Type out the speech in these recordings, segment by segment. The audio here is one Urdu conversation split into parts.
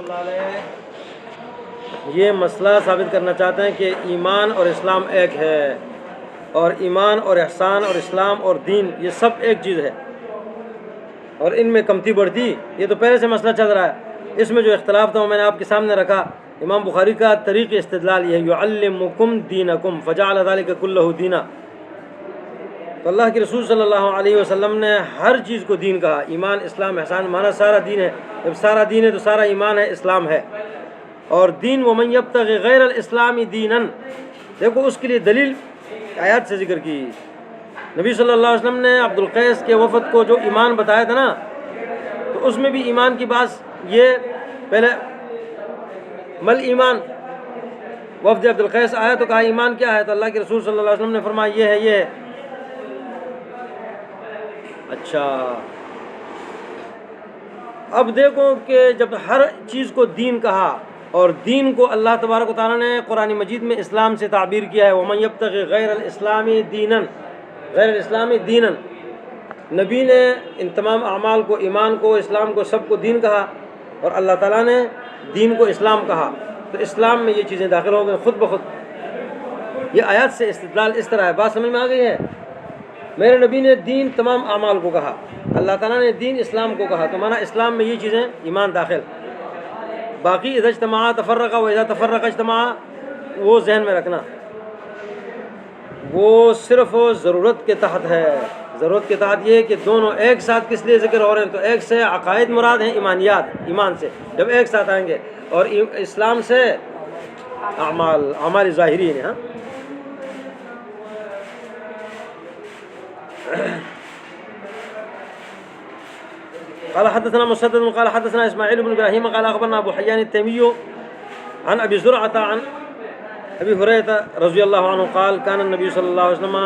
اللہ علیہ یہ مسئلہ ثابت کرنا چاہتے ہیں کہ ایمان اور اسلام ایک ہے، اور ایمان اور احسان اور اسلام اور دین یہ سب ایک چیز ہے، اور ان میں کمتی بڑھتی یہ تو پہلے سے مسئلہ چل رہا ہے۔ اس میں جو اختلاف تھا وہ میں نے آپ کے سامنے رکھا۔ امام بخاری کا طریق استدلال یہ ہے یعلمکم دینکم فجعل ذلک کلہ دینا۔ تو اللہ کے رسول صلی اللہ علیہ وسلم نے ہر چیز کو دین کہا، ایمان اسلام احسان، مانا سارا دین ہے۔ جب سارا دین ہے تو سارا ایمان ہے، اسلام ہے۔ اور دین ومن یبتغی غیر الاسلام دینا، دیکھو اس کے لیے دلیل آیات سے ذکر کی۔ نبی صلی اللہ علیہ وسلم نے عبد القیس کے وفد کو جو ایمان بتایا تھا نا، تو اس میں بھی ایمان کی بات یہ پہلے مل ایمان، وفد عبد القیس آیا تو کہا ایمان کیا ہے، تو اللہ کے رسول صلی اللہ علیہ وسلم نے فرمایا یہ ہے، یہ ہے۔ اچھا اب دیکھو کہ جب ہر چیز کو دین کہا، اور دین کو اللہ تبارک و تعالیٰ نے قرآن مجید میں اسلام سے تعبیر کیا ہے، وَمَن يَبْتَغِ غَيْرَ الْإِسْلَامِ دِينًا، غیر الاسلامی دینًا۔ نبی نے ان تمام اعمال کو، ایمان کو، اسلام کو، سب کو دین کہا، اور اللہ تعالیٰ نے دین کو اسلام کہا، تو اسلام میں یہ چیزیں داخل ہو گئیں خود بخود۔ یہ آیات سے استدلال اس طرح ہے، بات سمجھ میں آ گئی ہے؟ میرے نبی نے دین تمام اعمال کو کہا، اللہ تعالیٰ نے دین اسلام کو کہا، تو مانا اسلام میں یہ چیزیں ایمان داخل۔ باقی اذا اجتماع تفرقہ و اذا تفرق اجتماع، وہ ذہن میں رکھنا، وہ صرف ضرورت کے تحت ہے۔ ضرورت کے تحت یہ ہے کہ دونوں ایک ساتھ کس لیے ذکر ہو رہے ہیں، تو ایک سے عقائد مراد ہیں، ایمانیات، ایمان سے جب ایک ساتھ آئیں گے، اور اسلام سے اعمال ظاہری ہیں۔ ہاں قال حدثنا مسدد قال حدثنا اسماعيل بن ابراهيم قال اخبرنا ابو حيان التيمي عن ابي زرعه عن ابي هريره رضي الله عنه قال كان النبي صلى الله عليه وسلم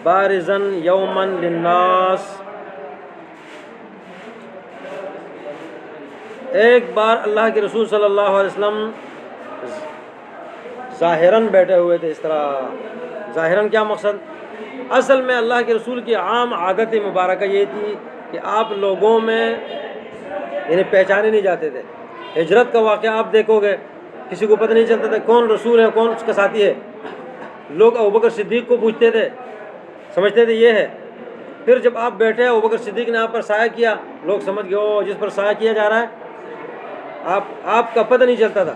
بارزا يوما للناس، ایک بار اللہ کے رسول صلی اللہ علیہ وسلم ظاہراً بیٹھے ہوئے تھے۔ اس طرح ظاہراً کیا مقصد؟ اصل میں اللہ کے رسول کی عام عادت مبارکہ یہ تھی کہ آپ لوگوں میں انہیں پہچانے نہیں جاتے تھے۔ ہجرت کا واقعہ آپ دیکھو گے، کسی کو پتہ نہیں چلتا تھا کون رسول ہے، کون اس کا ساتھی ہے۔ لوگ ابوبکر صدیق کو پوچھتے تھے، سمجھتے تھے یہ ہے۔ پھر جب آپ بیٹھے ابوبکر صدیق نے آپ پر سایہ کیا، لوگ سمجھ گئے او جس پر سایہ کیا جا رہا ہے، آپ کا پتہ نہیں چلتا تھا۔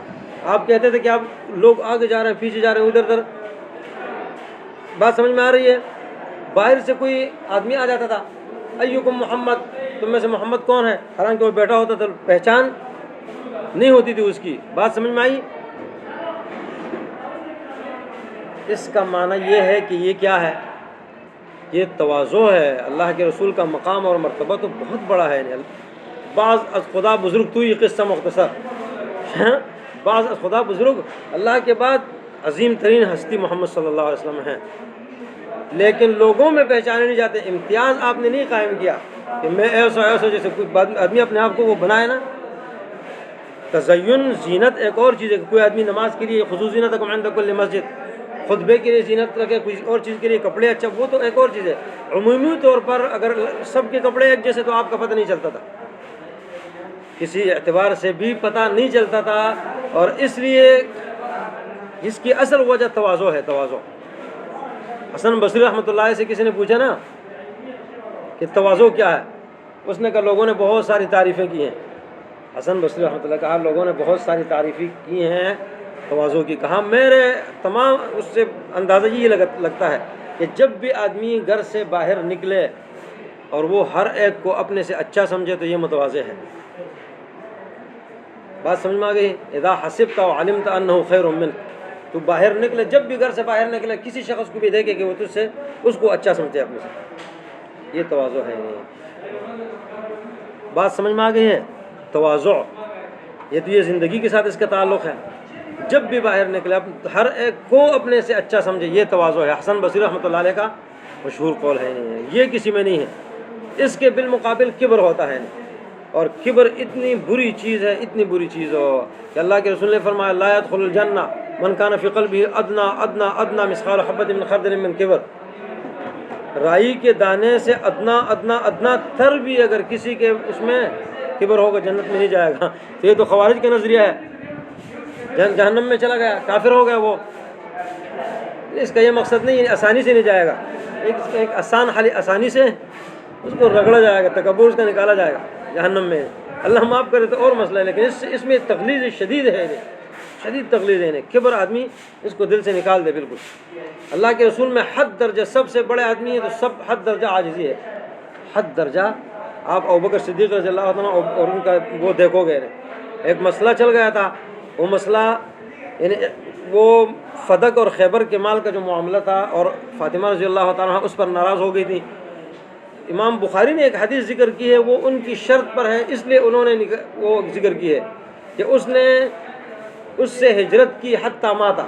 آپ کہتے تھے کہ آپ لوگ آگے جا رہے ہیں، پیچھے جا رہے ہیں، ادھر ادھر۔ بات سمجھ میں آ رہی ہے؟ باہر سے کوئی آدمی آ جاتا تھا، ایکم محمد، تم میں سے محمد کون ہے، حالانکہ وہ بیٹھا ہوتا تھا، پہچان نہیں ہوتی تھی اس کی۔ بات سمجھ میں آئی؟ اس کا معنی یہ ہے کہ یہ کیا ہے، یہ تواضع ہے۔ اللہ کے رسول کا مقام اور مرتبہ تو بہت بڑا ہے۔ بعض از خدا بزرگ، تو یہ قصہ مختصر، بعض از خدا بزرگ اللہ کے بعد عظیم ترین ہستی محمد صلی اللہ علیہ وسلم ہیں، لیکن لوگوں میں پہچانے نہیں جاتے۔ امتیاز آپ نے نہیں قائم کیا کہ میں ایسا جیسے کوئی آدمی اپنے آپ کو وہ بنائے نا۔ تزین زینت ایک اور چیز ہے کہ کوئی آدمی نماز کے لیے خصوصی زینتکم عند کل مسجد، خطبے کے لیے زینت رکھے، کوئی اور چیز کے لیے کپڑے اچھا، وہ تو ایک اور چیز ہے۔ عمومی طور پر اگر سب کے کپڑے ایک جیسے تو آپ کا پتہ نہیں چلتا تھا، کسی اعتبار سے بھی پتہ نہیں چلتا تھا۔ اور اس لیے اس کی اصل وجہ تواضع ہے، تواضع۔ حسن بصری رحمۃ اللہ علیہ سے کسی نے پوچھا نا کہ تواضع کیا ہے، اس نے کہا لوگوں نے بہت ساری تعریفیں کی ہیں۔ حسن بصری رحمۃ اللہ کہا لوگوں نے بہت ساری تعریفیں کی ہیں تواضع کی۔ کہا میرے تمام اس سے اندازہ یہ لگتا ہے کہ جب بھی آدمی گھر سے باہر نکلے اور وہ ہر ایک کو اپنے سے اچھا سمجھے تو یہ متواضع ہے۔ بات سمجھ میں آ گئی؟ اذا حسبت وعلمت انه خیر منک، تو باہر نکلے، جب بھی گھر سے باہر نکلے کسی شخص کو بھی دیکھے کہ وہ تجھ سے اس کو اچھا سمجھتے اپنے سے، یہ تواضع ہے۔ بات سمجھ میں آ گئی ہے؟ تواضع یہ تو یہ زندگی کے ساتھ اس کا تعلق ہے۔ جب بھی باہر نکلے ہر ایک کو اپنے سے اچھا سمجھے، یہ تواضع ہے۔ حسن بصری رحمۃ اللہ علیہ کا مشہور قول ہے، یہ کسی میں نہیں ہے۔ اس کے بالمقابل کبر ہوتا ہے، اور کبر اتنی بری چیز ہے، اتنی بری چیز ہو کہ اللہ کے رسول نے فرمایا لا يدخل الجنہ من کان فی قلبہ ادنا ادنا ادنا مثقال حبۃ من خردل من کبر۔ رائی کے دانے سے ادنا ادنا ادنا تر بھی اگر کسی کے اس میں کبر ہوگا جنت میں نہیں جائے گا. تو یہ تو خوارج کا نظریہ ہے, جہنم میں چلا گیا, کافر ہو گیا وہ. اس کا یہ مقصد نہیں ہے آسانی سے نہیں جائے گا, ایک آسان حال آسانی سے اس کو رگڑا جائے گا, تکبر اس کا نکالا جائے گا جہنم میں. اللہ معاف کرے تو اور مسئلہ ہے, لیکن اس میں تغلیظ شدید ہے, شدید تغلیظ ہے. کبر آدمی اس کو دل سے نکال دے بالکل. اللہ کے رسول میں حد درجہ سب سے بڑے آدمی ہے تو سب حد درجہ عاجزی ہے, حد درجہ. آپ ابوبکر صدیق رضی اللہ عنہ اور ان کا وہ دیکھو گے, ایک مسئلہ چل گیا تھا, وہ مسئلہ یعنی وہ فدق اور خیبر کے مال کا جو معاملہ تھا, اور فاطمہ رضی اللہ تعالیٰ اس پر ناراض ہو گئی تھی. امام بخاری نے ایک حدیث ذکر کی ہے, وہ ان کی شرط پر ہے, اس لیے انہوں نے وہ ذکر کی ہے کہ اس نے اس سے ہجرت کی حتی ماتا,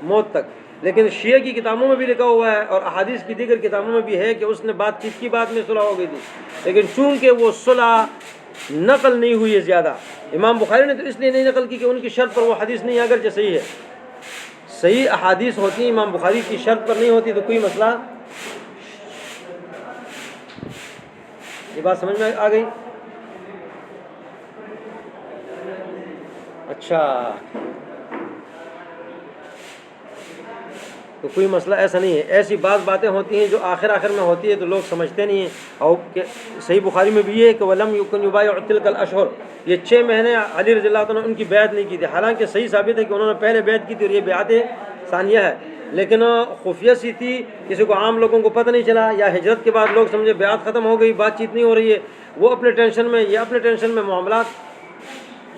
موت تک. لیکن شیعہ کی کتابوں میں بھی لکھا ہوا ہے اور احادیث کی دیگر کتابوں میں بھی ہے کہ اس نے بات چیت کی, بعد میں صلح ہو گئی تھی, لیکن چونکہ وہ صلح نقل نہیں ہوئی ہے زیادہ. امام بخاری نے تو اس لیے نہیں نقل کی کہ ان کی شرط پر وہ حدیث نہیں, اگرچہ صحیح ہے, صحیح احادیث ہوتی ہیں, امام بخاری کی شرط پر نہیں ہوتی تو کوئی مسئلہ. یہ بات سمجھ میں آ گئی؟ اچھا, تو کوئی مسئلہ ایسا نہیں ہے. ایسی بعض باتیں ہوتی ہیں جو آخر میں ہوتی ہے تو لوگ سمجھتے نہیں ہیں. اور کہ صحیح بخاری میں بھی یہ ہے کہ وَلَمْ يُكُنْ يُبَايِعُ تِلْكَ الْأَشْهُرُ, یہ 6 مہینے علی رضی اللہ عنہ ان کی بیعت نہیں کی تھی. حالانکہ صحیح ثابت ہے کہ انہوں نے پہلے بیعت کی تھی اور یہ بیعت ثانیہ ہے, لیکن خفیہ سی تھی, کسی کو عام لوگوں کو پتہ نہیں چلا, یا ہجرت کے بعد لوگ سمجھے بیعت ختم ہو گئی, بات چیت نہیں ہو رہی ہے, وہ اپنے ٹینشن میں, یہ اپنے ٹینشن میں معاملات.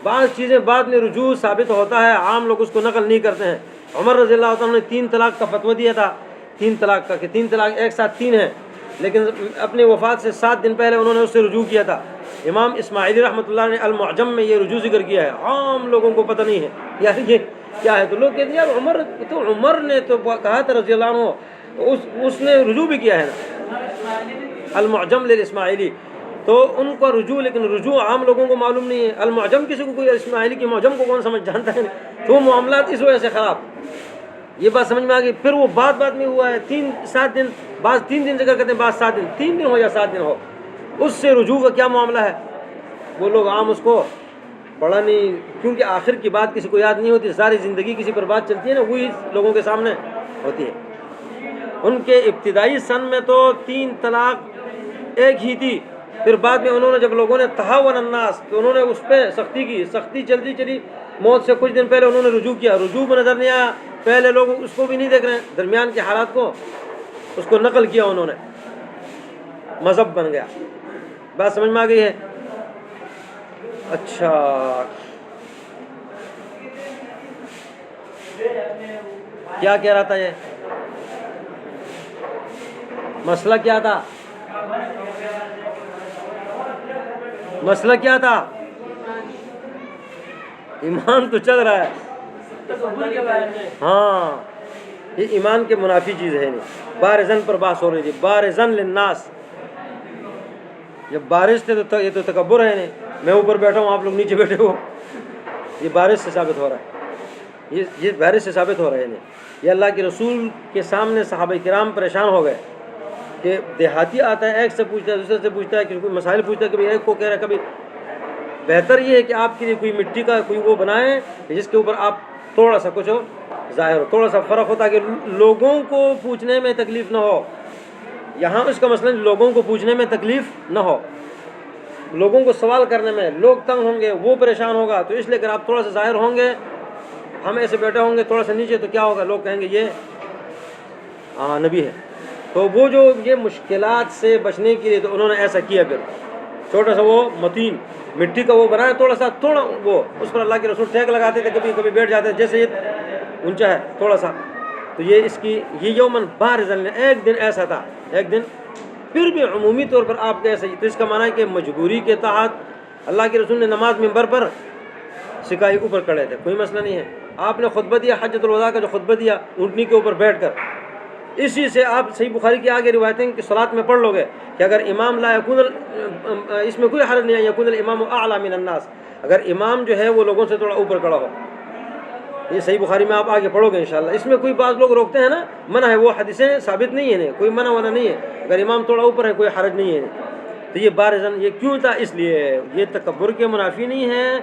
بعض چیزیں بعد میں رجوع ثابت ہوتا ہے, عام لوگ اس کو نقل نہیں کرتے ہیں. عمر رضی اللہ عنہ نے 3 طلاق کا فتویٰ دیا تھا, 3 طلاق کا, کہ 3 طلاق ایک ساتھ 3 ہیں, لیکن اپنی وفات سے 7 دن پہلے انہوں نے اس سے رجوع کیا تھا. امام اسماعیلی رحمۃ اللہ نے المعجم میں یہ رجوع ذکر کیا ہے, عام لوگوں کو پتہ نہیں ہے یار یہ کیا ہے. تو لوگ کہتے ہیں یار عمر نے تو کہا تھا رضی اللہ عنہ, اس نے رجوع بھی کیا ہے نا, المعجم للاسماعیلی, تو ان کا رجوع, لیکن رجوع عام لوگوں کو معلوم نہیں ہے. المعجم کسی کو, کوئی اسماعیلی کی معجم کو کون سمجھ جانتا ہے, تو معاملات اس وجہ سے خراب. یہ بات سمجھ میں آ گئی. پھر وہ بعد میں ہوا ہے 3-7 دن, بعض 3 دن ذکر کرتے ہیں, بعض 7 دن, 3 دن ہو یا 7 دن ہو, اس سے رجوع کا کیا معاملہ ہے. وہ لوگ عام اس کو پڑھا نہیں, کیونکہ آخر کی بات کسی کو یاد نہیں ہوتی, ساری زندگی کسی پر بات چلتی ہے نا, وہی لوگوں کے سامنے ہوتی ہے. ان کے ابتدائی سن میں تو 3 طلاق ایک ہی تھی, پھر بعد میں انہوں نے جب لوگوں نے تہاون الناس, تو انہوں نے اس پہ سختی کی, سختی چلتی چلی, موت سے کچھ دن پہلے انہوں نے رجوع کیا, رجوع میں نظر نہیں آیا, پہلے لوگ اس کو بھی نہیں دیکھ رہے ہیں, درمیان کے حالات کو اس کو نقل کیا انہوں نے, مذہب بن گیا. بات سمجھ میں آ گئی ہے؟ اچھا, کیا کہہ رہا تھا, یہ مسئلہ کیا تھا, مسئلہ کیا تھا؟ ایمان تو چل رہا ہے, ہاں, یہ ایمان کے منافی چیز ہے نہیں. بارزن پر بحث ہو رہی تھی, بارزن للناس, جب بارش تھے تو یہ تو تکبر ہے نہیں, میں اوپر بیٹھا ہوں آپ لوگ نیچے بیٹھے ہو, یہ بارش سے ثابت ہو رہا ہے, یہ بارش سے ثابت ہو رہا ہے نہیں. یہ اللہ کے رسول کے سامنے صحابہ کرام پریشان ہو گئے کہ دیہاتی آتا ہے, ایک سے پوچھتا ہے, دوسرے سے پوچھتا ہے, کوئی مسائل پوچھتا ہے, کبھی ایک کو کہہ رہا ہے, کبھی. بہتر یہ ہے کہ آپ کے لیے کوئی مٹی کا کوئی وہ بنائیں جس کے اوپر آپ تھوڑا سا کچھ ہو ظاہر ہو, تھوڑا سا فرق ہو, تاکہ لوگوں کو پوچھنے میں تکلیف نہ ہو. یہاں اس کا مسئلہ لوگوں کو پوچھنے میں تکلیف نہ ہو, لوگوں کو سوال کرنے میں لوگ تنگ ہوں گے, وہ پریشان ہوگا, تو اس لیے اگر آپ تھوڑا سا ظاہر ہوں گے, ہم ایسے بیٹھے ہوں گے تھوڑا سا نیچے, تو کیا ہوگا, لوگ کہیں گے یہ نبی ہے. تو وہ جو یہ مشکلات سے بچنے کے لیے تو انہوں نے ایسا کیا, پھر چھوٹا سا وہ متین مٹی کا وہ بنایا, تھوڑا وہ اس پر اللہ کے رسول ٹھیک لگاتے تھے, کبھی کبھی بیٹھ جاتے تھے, جیسے یہ اونچا ہے تھوڑا سا, تو یہ اس کی یہ یومن بارزن, ایک دن ایسا تھا, ایک دن. پھر بھی عمومی طور پر آپ کے ایسا, تو اس کا معنی ہے کہ مجبوری کے تحت اللہ کے رسول نے نماز منبر پر سکائی اوپر کھڑے تھے, کوئی مسئلہ نہیں ہے. آپ نے خطبہ دیا, حجۃ الوداع کا جو خطبہ دیا اونٹنی کے اوپر بیٹھ کر, اسی سے آپ صحیح بخاری کے آگے روایتیں کہ صلاۃ میں پڑھ لو گے کہ اگر امام لا یکون, اس میں کوئی حرج نہیں ہے, یکون الامام اعلی من الناس, اگر امام جو ہے وہ لوگوں سے تھوڑا اوپر کھڑا ہو. یہ صحیح بخاری میں آپ آگے پڑھو گے انشاءاللہ. اس میں کوئی بعض لوگ روکتے ہیں نا, منع ہے, وہ حدیثیں ثابت نہیں ہے, کوئی منع ہونا نہیں ہے, اگر امام تھوڑا اوپر ہے کوئی حرج نہیں ہے. تو یہ بارزن یہ کیوں تھا؟ اس لیے یہ تکبر کے منافی نہیں ہے،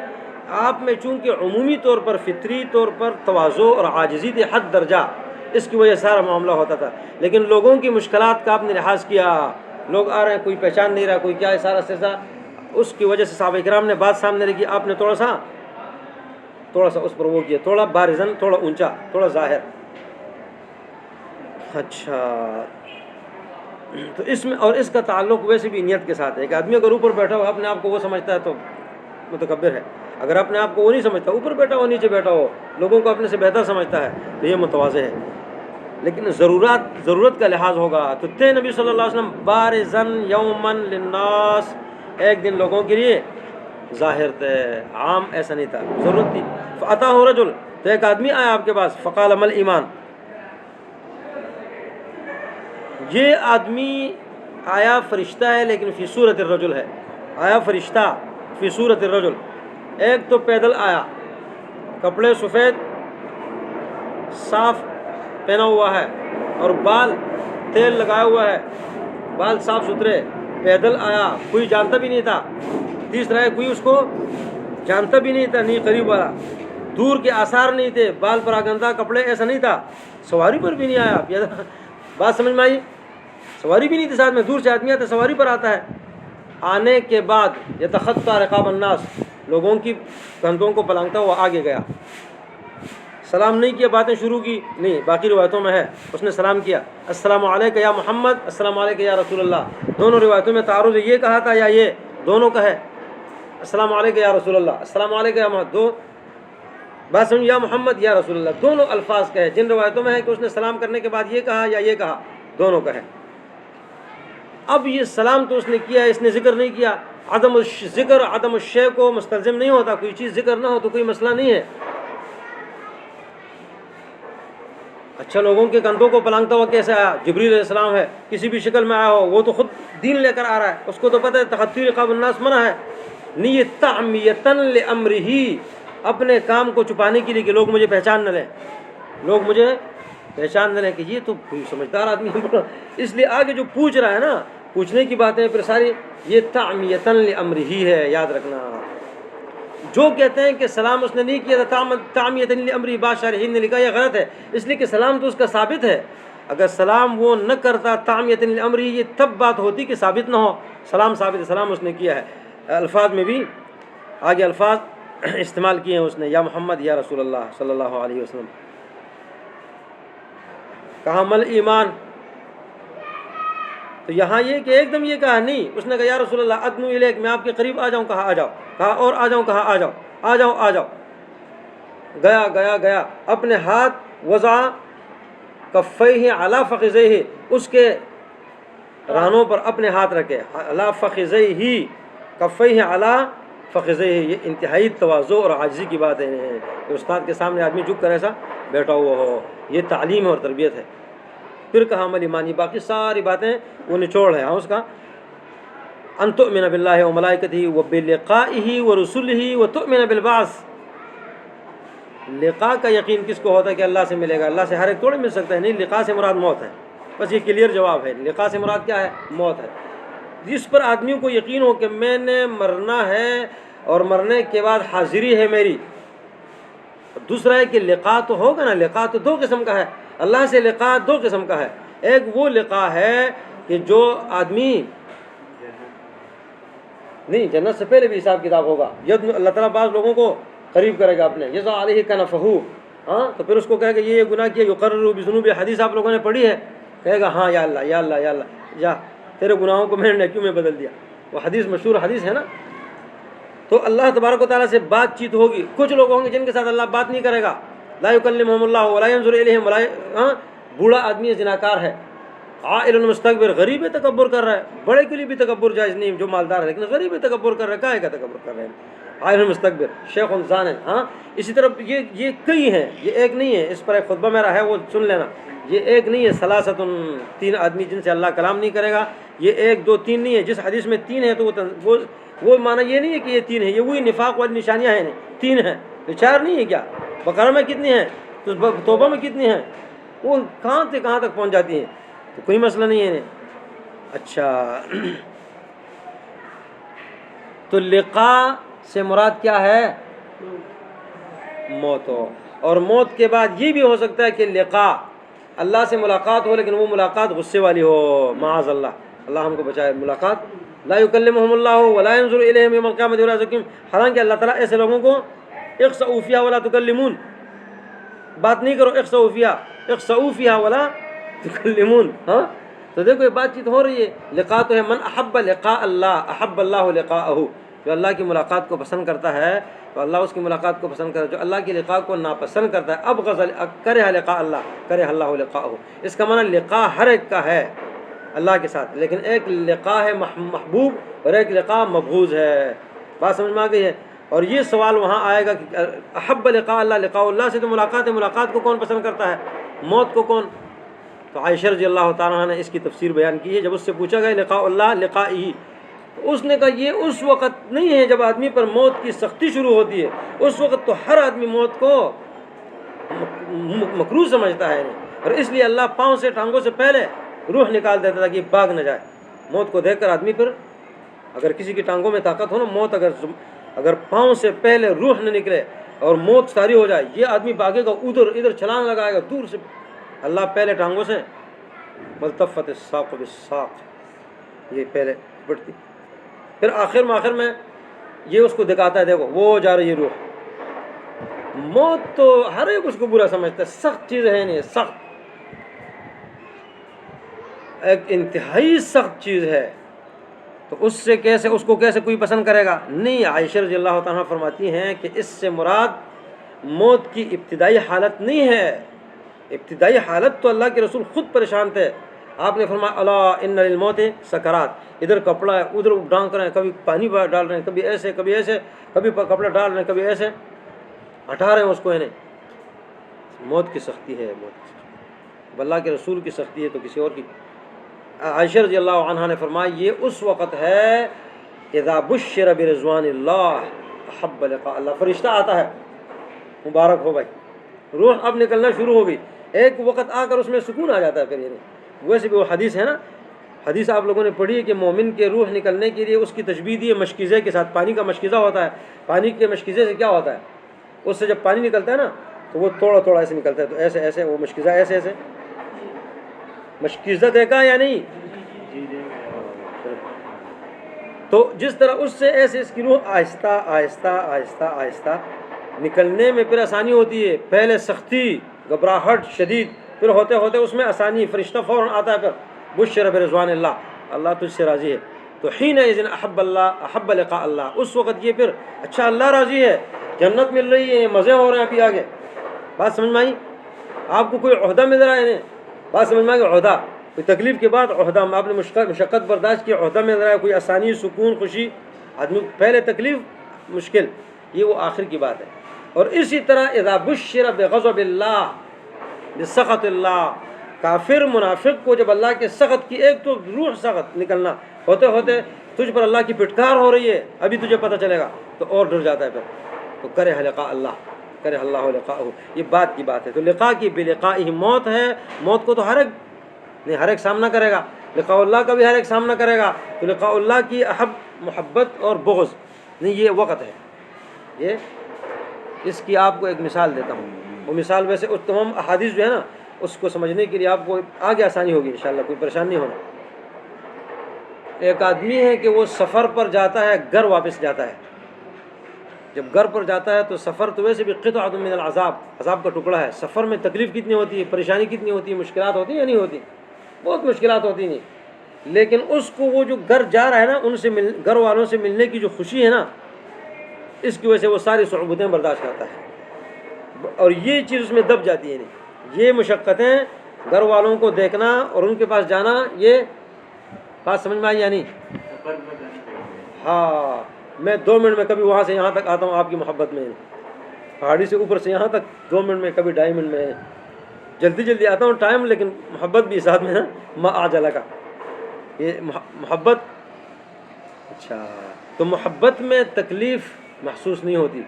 آپ میں چونکہ عمومی طور پر فطری طور پر تواضع اور عاجزی تھی حد درجہ، اس کی وجہ سے سارا معاملہ ہوتا تھا. لیکن لوگوں کی مشکلات کا آپ نے لحاظ کیا، لوگ آ رہے ہیں کوئی پہچان نہیں رہا، کوئی کیا ہے، سارا سلسلہ اس کی وجہ سے صحابہ کرام نے بات سامنے رکھی، آپ نے تھوڑا سا اس پر وہ کیا، تھوڑا بارزن، تھوڑا اونچا، تھوڑا ظاہر. اچھا، تو اس میں اور اس کا تعلق ویسے بھی نیت کے ساتھ ہے کہ آدمی اگر اوپر بیٹھا ہو اپنے آپ کو وہ سمجھتا ہے تو متکبر ہے، اگر اپنے آپ کو وہ نہیں سمجھتا، اوپر بیٹھا ہو نیچے بیٹھا ہو، لوگوں کو اپنے سے بہتر سمجھتا ہے، تو یہ متواضع ہے. لیکن ضرورت کا لحاظ ہوگا. تو تھے نبی صلی اللہ علیہ وسلم بارزن یومن للناس، ایک دن لوگوں کے لیے ظاہر تھے، عام ایسا نہیں تھا، ضرورت تھی. فاتاہ رجل، تو ایک آدمی آیا آپ کے پاس، فقال مل ایمان. یہ آدمی آیا فرشتہ ہے لیکن فی صورت الرجل ہے، آیا فرشتہ فی صورت الرجل. ایک تو پیدل آیا، کپڑے سفید صاف پہنا ہوا ہے اور بال تیل لگایا ہوا ہے، بال صاف ستھرے، پیدل آیا، کوئی جانتا بھی نہیں تھا. تیسرا ہے کوئی اس کو جانتا بھی نہیں تھا، نہیں قریب والا، دور کے آثار نہیں تھے، بال پراگندہ، کپڑے ایسا نہیں تھا، سواری پر بھی نہیں آیا. بات سمجھ میں آئی؟ سواری بھی نہیں تھی ساتھ میں، دور سے آدمی آتا سواری پر آتا ہے. آنے کے بعد یتخطی رقاب الناس، لوگوں کی کندھوں کو پلانگتا ہوا آگے گیا. سلام نہیں کیا، باتیں شروع کی نہیں، باقی روایتوں میں ہے اس نے سلام کیا، السلام علیکم یا محمد، السلام علیکم یا رسول اللہ. دونوں روایتوں میں تعارض ہے، یہ کہا تھا یا یہ دونوں کا ہے، السلام علیکم یا رسول اللہ، السلام علیکم یا محمد، دو بات سمجھ، یا محمد یا رسول اللہ، دونوں الفاظ کا ہے. جن روایتوں میں ہے کہ اس نے سلام کرنے کے بعد یہ کہا یا یہ کہا، دونوں کا ہے. اب یہ سلام تو اس نے کیا، اس نے ذکر نہیں کیا. عدم ذکر عدم الشیء کو مستلزم نہیں ہوتا، کوئی چیز ذکر نہ ہو تو کوئی مسئلہ نہیں ہے. اچھا، لوگوں کے کندھوں کو پلانگتا ہوا کیسے آیا؟ جبریل علیہ السلام ہے، کسی بھی شکل میں آیا ہو، وہ تو خود دین لے کر آ رہا ہے، اس کو تو پتہ ہے تخطی رقاب الناس منع ہے. نیت تعمیتاً لامرہ، اپنے کام کو چھپانے کے لیے کہ لوگ مجھے پہچان نہ لیں، لوگ مجھے پہچان نہ لیں کہ یہ تو کوئی سمجھدار آدمی ہے. اس لیے آگے جو پوچھ رہا ہے نا، پوچھنے کی باتیں پھر ساری یہ تعمیتاً لامرہ ہے، یاد رکھنا. جو کہتے ہیں کہ سلام اس نے نہیں کیا تھا تعمیتاً لامرہ، بعض شارحین نے لکھا یہ غلط ہے، اس لیے کہ سلام تو اس کا ثابت ہے. اگر سلام وہ نہ کرتا تعمیتاً لامرہ، یہ تب بات ہوتی کہ ثابت نہ ہو. سلام ثابت ہے، سلام اس نے کیا ہے. الفاظ میں بھی آگے الفاظ استعمال کیے ہیں اس نے، یا محمد یا رسول اللہ صلی اللہ علیہ وسلم. کہا مل ایمان، تو یہاں یہ کہ ایک دم یہ کہا نہیں، اس نے کہا یا رسول اللہ ادنو الیک، میں آپ کے قریب آ جاؤں، کہا آ جاؤ، کہا اور آ جاؤں، کہا آ جاؤ، آ جاؤ آ جاؤ. گیا گیا گیا، اپنے ہاتھ وضع کفیہ علی فخذیہ، اس کے رانوں پر اپنے ہاتھ رکھے، علی فخذیہ، کفیہ علی فخذیہ. یہ انتہائی تواضع اور عاجزی کی بات ہے کہ استاد کے سامنے آدمی جھک کر ایسا بیٹھا ہوا ہو، یہ تعلیم اور تربیت ہے. پھر کہا عمل ایمانی، باقی ساری باتیں وہ نچوڑ ہے اس کا. ان تؤمن باللہ وملائکتہ وبلقائہ ورسلہ وتؤمن بالبعث. لقاء کا یقین کس کو ہوتا ہے کہ اللہ سے ملے گا؟ اللہ سے ہر ایک تھوڑے مل سکتا ہے، نہیں، لقاء سے مراد موت ہے. بس یہ کلیئر جواب ہے، لقاء سے مراد کیا ہے؟ موت ہے. جس پر آدمیوں کو یقین ہو کہ میں نے مرنا ہے اور مرنے کے بعد حاضری ہے میری. دوسرا ہے کہ لقاء تو ہوگا نا، لقاء تو دو قسم کا ہے، اللہ سے لقاء دو قسم کا ہے. ایک وہ لقاء ہے کہ جو آدمی نہیں، جنت سے پہلے بھی حساب کتاب ہوگا. اللہ تعالیٰ بعض لوگوں کو قریب کرے گا اپنے، یضع علیہ کنفہ، ہاں، تو پھر اس کو کہے گا یہ گناہ کیا، یقرر بذنوب، حدیث آپ لوگوں نے پڑھی ہے، کہے گا ہاں یا اللہ یا اللہ یا اللہ، جا تیرے گناہوں کو میں نے کیوں میں بدل دیا. وہ حدیث مشہور حدیث ہے نا. تو اللہ تبارک و تعالیٰ سے بات چیت ہوگی. کچھ لوگ ہوں گے جن کے ساتھ اللہ بات نہیں کرے گا، لا یکلمہم اللہ ولا ینظر الیہم ولا، بوڑھا آدمی ہے، زناکار ہے، عائل مستکبر، غریب ہے، تکبر کر رہا ہے. بڑے کے لیے بھی تکبر جائز نہیں جو مالدار ہے، لیکن غریب ہے تکبر کر رہا ہے، کاہے کا تکبر کر رہے ہیں؟ عائل مستکبر، شیخ الزان ہے. ہاں، اسی طرح یہ کئی ہیں، یہ ایک نہیں ہے. اس پر ایک خطبہ میرا ہے، وہ سن لینا. یہ ایک نہیں ہے، ثلاثۃ، تین آدمی جن سے اللہ کلام نہیں کرے گا. یہ ایک دو تین نہیں ہے. جس حدیث میں تین ہے تو وہ معنی یہ نہیں ہے کہ یہ تین ہے، یہ وہی نفاق والی نشانیاں ہیں، تین ہیں، یہ چار نہیں ہے. کیا بقرہ میں کتنی ہیں، تو توبہ میں کتنی ہیں، وہ کہاں سے کہاں تک پہنچ جاتی ہیں، تو کوئی مسئلہ نہیں ہے. اچھا، تو لقاء سے مراد کیا ہے؟ موت ہو، اور موت کے بعد یہ بھی ہو سکتا ہے کہ لقاء اللہ سے ملاقات ہو، لیکن وہ ملاقات غصے والی ہو، معاذ اللہ، اللہ ہم کو بچائے ملاقات، لا یکلمہم اللہ ولا ینظر الیہم یوم القیامۃ ولا یزکیہم، حالانکہ اللہ تعالیٰ ایسے لوگوں کو اخسؤوا فیہا ولا تکلمون، بات نہیں کرو، اخسؤوا فیہا ولا تکلمون، ہاں تو دیکھو یہ بات چیت ہو رہی ہے۔ لقاء تو ہے، من احب لقاء اللہ احب اللہ لقاءہ، جو اللہ کی ملاقات کو پسند کرتا ہے تو اللہ اس کی ملاقات کو پسند کرتا ہے، جو اللہ کی لقاء کو ناپسند کرتا ہے ابغض کرہ لقاء اللہ کرہ اللہ لقاءہ، اس کا معنی لقاء ہر ایک کا ہے اللہ کے ساتھ، لیکن ایک لقاء ہے محبوب اور ایک لقاء مبغوض ہے، بات سمجھ میں آ گئی ہے۔ اور یہ سوال وہاں آئے گا کہ احب لقاء اللہ لقاء اللہ سے تو ملاقات ہے، ملاقات کو کون پسند کرتا ہے، موت کو کون؟ تو عائشہ رضی اللہ تعالیٰ عنہ نے اس کی تفسیر بیان کی ہے، جب اس سے پوچھا گیا لقاء اللہ لقائہ، تو اس نے کہا یہ اس وقت نہیں ہے جب آدمی پر موت کی سختی شروع ہوتی ہے، اس وقت تو ہر آدمی موت کو مکروہ سمجھتا ہے، اور اس لیے اللہ پاؤں سے ٹانگوں سے پہلے روح نکال دیتا تھا کہ بھاگ نہ جائے۔ موت کو دیکھ کر آدمی پر اگر کسی کی ٹانگوں میں طاقت ہو نا، موت اگر پاؤں سے پہلے روح نہ نکلے اور موت ساری ہو جائے، یہ آدمی بھاگے گا، ادھر چھلانگ لگائے گا دور سے، اللہ پہلے ٹانگوں سے ملتفت الساق بالساق، یہ پہلے بڑھتی، پھر آخر میں یہ اس کو دکھاتا ہے، دیکھو وہ جا رہی ہے روح۔ موت تو ہر ایک اس کو برا سمجھتا ہے، سخت چیز ہے نہیں، سخت، ایک انتہائی سخت چیز ہے، تو اس کو کیسے کوئی پسند کرے گا؟ نہیں، عائشہ رضی اللہ تعالیٰ فرماتی ہیں کہ اس سے مراد موت کی ابتدائی حالت نہیں ہے، ابتدائی حالت تو اللہ کے رسول خود پریشان تھے، آپ نے فرمایا الا ان للموت سکرات، ادھر کپڑا ہے ادھر ڈانک رہے ہیں، کبھی پانی ڈال رہے ہیں، کبھی ایسے کبھی کپڑا ڈال رہے ہیں، کبھی ایسے ہٹا رہے ہیں اس کو، موت کی سختی ہے، موت کی سختی، اللہ کے رسول کی سختی ہے تو کسی اور کی؟ عائشہ رضی اللہ عنہا نے فرمایا یہ اس وقت ہے اذا بشر برضوان اللہ احب لقاء اللہ، فرشتہ آتا ہے، مبارک ہو بھائی، روح اب نکلنا شروع ہو گئی، ایک وقت آ کر اس میں سکون آ جاتا ہے پھر، ویسے بھی وہ حدیث ہے نا، حدیث آپ لوگوں نے پڑھی ہے کہ مومن کے روح نکلنے کے لیے اس کی تشبیہ دی ہے مشکیزے کے ساتھ، پانی کا مشکیزہ ہوتا ہے، پانی کے مشکیزے سے کیا ہوتا ہے، اس سے جب پانی نکلتا ہے نا تو وہ تھوڑا ایسے نکلتا ہے، تو ایسے وہ مشکیزہ ایسے مشکیزہ دیکھا یا نہیں؟ تو جس طرح اس سے ایسے اس کی روح آہستہ آہستہ آہستہ آہستہ نکلنے میں پھر آسانی ہوتی ہے، پہلے سختی، گھبراہٹ شدید، پھر ہوتے ہوتے اس میں آسانی، فرشتہ فوراً آتا ہے، پھر بشر برضوان اللہ، اللہ تجھ سے راضی ہے، تو حین اذن احب لقاء اللہ، اس وقت یہ پھر اچھا اللہ راضی ہے، جنت مل رہی ہے، مزے ہو رہے ہیں ابھی آگے، بات سمجھ میں آئی؟ آپ کو کوئی عہدہ مل رہا ہے، بات سمجھ میں آئی؟ عہدہ، کوئی تکلیف کے بعد عہدہ، آپ نے مشقت برداشت کی، عہدہ مل رہا ہے، کوئی آسانی، سکون، خوشی، آدمی پہلے تکلیف مشکل، یہ وہ آخر کی بات ہے۔ اور اسی طرح اذا بشر بغضب اللہ بسخط اللہ، کافر منافق کو جب اللہ کے سخط کی، ایک تو روح سخط نکلنا، ہوتے ہوتے تجھ پر اللہ کی پھٹکار ہو رہی ہے، ابھی تجھے پتہ چلے گا تو اور ڈر جاتا ہے، پھر تو کرہ لقاء اللہ کرہ اللہ لقاءہ، یہ بات کی بات ہے۔ تو لقاء کی بلقائہ موت ہے، موت کو تو ہر ایک سامنا کرے گا، لقاء اللہ کا بھی ہر ایک سامنا کرے گا، تو لقاء اللہ کی محبت اور بغض نہیں، یہ وقت ہے۔ یہ اس کی آپ کو ایک مثال دیتا ہوں، وہ مثال ویسے اس تمام احادیث جو ہے نا اس کو سمجھنے کے لیے آپ کو آگے آسانی ہوگی انشاءاللہ، کوئی پریشان نہیں ہونا۔ ایک آدمی ہے کہ وہ سفر پر جاتا ہے، گھر واپس جاتا ہے، جب گھر پر جاتا ہے تو سفر تو ویسے بھی قطعۃ من العذاب، عذاب کا ٹکڑا ہے، سفر میں تکلیف کتنی ہوتی ہے، پریشانی کتنی ہوتی ہے، مشکلات ہوتی ہیں یا نہیں ہوتی؟ بہت مشکلات ہوتی ہیں، لیکن اس کو وہ جو گھر جا رہا ہے نا، ان سے گھر والوں سے ملنے کی جو خوشی ہے نا، اس کی وجہ سے وہ ساری صعوبتیں برداشت کرتا ہے، اور یہ چیز اس میں دب جاتی ہے، نہیں یہ مشقتیں، گھر والوں کو دیکھنا اور ان کے پاس جانا، یہ بات سمجھ میں آئی یا نہیں؟ ہاں، میں 2 منٹ میں کبھی وہاں سے یہاں تک آتا ہوں آپ کی محبت میں، پہاڑی سے اوپر سے یہاں تک 2 منٹ میں، کبھی 2.5 منٹ میں، جلدی آتا ہوں ٹائم، لیکن محبت بھی ساتھ میں ہے، ما آجلا کا، یہ محبت۔ اچھا، تو محبت میں تکلیف محسوس نہیں ہوتی،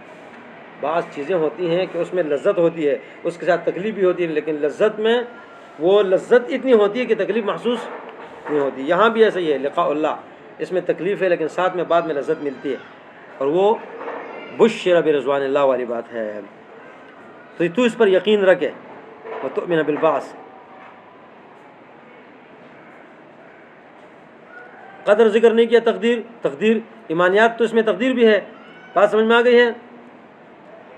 بعض چیزیں ہوتی ہیں کہ اس میں لذت ہوتی ہے، اس کے ساتھ تکلیف بھی ہوتی ہے، لیکن لذت میں وہ لذت اتنی ہوتی ہے کہ تکلیف محسوس نہیں ہوتی۔ یہاں بھی ایسا ہی ہے، لقاء اللہ اس میں تکلیف ہے لیکن ساتھ میں بعد میں لذت ملتی ہے، اور وہ بشر برضوان اللہ والی بات ہے۔ تو اس پر یقین رکھے، وتؤمن بالبعث۔ قدر ذکر نہیں کیا، تقدیر ایمانیات تو اس میں تقدیر بھی ہے، بات سمجھ میں آ گئی ہے؟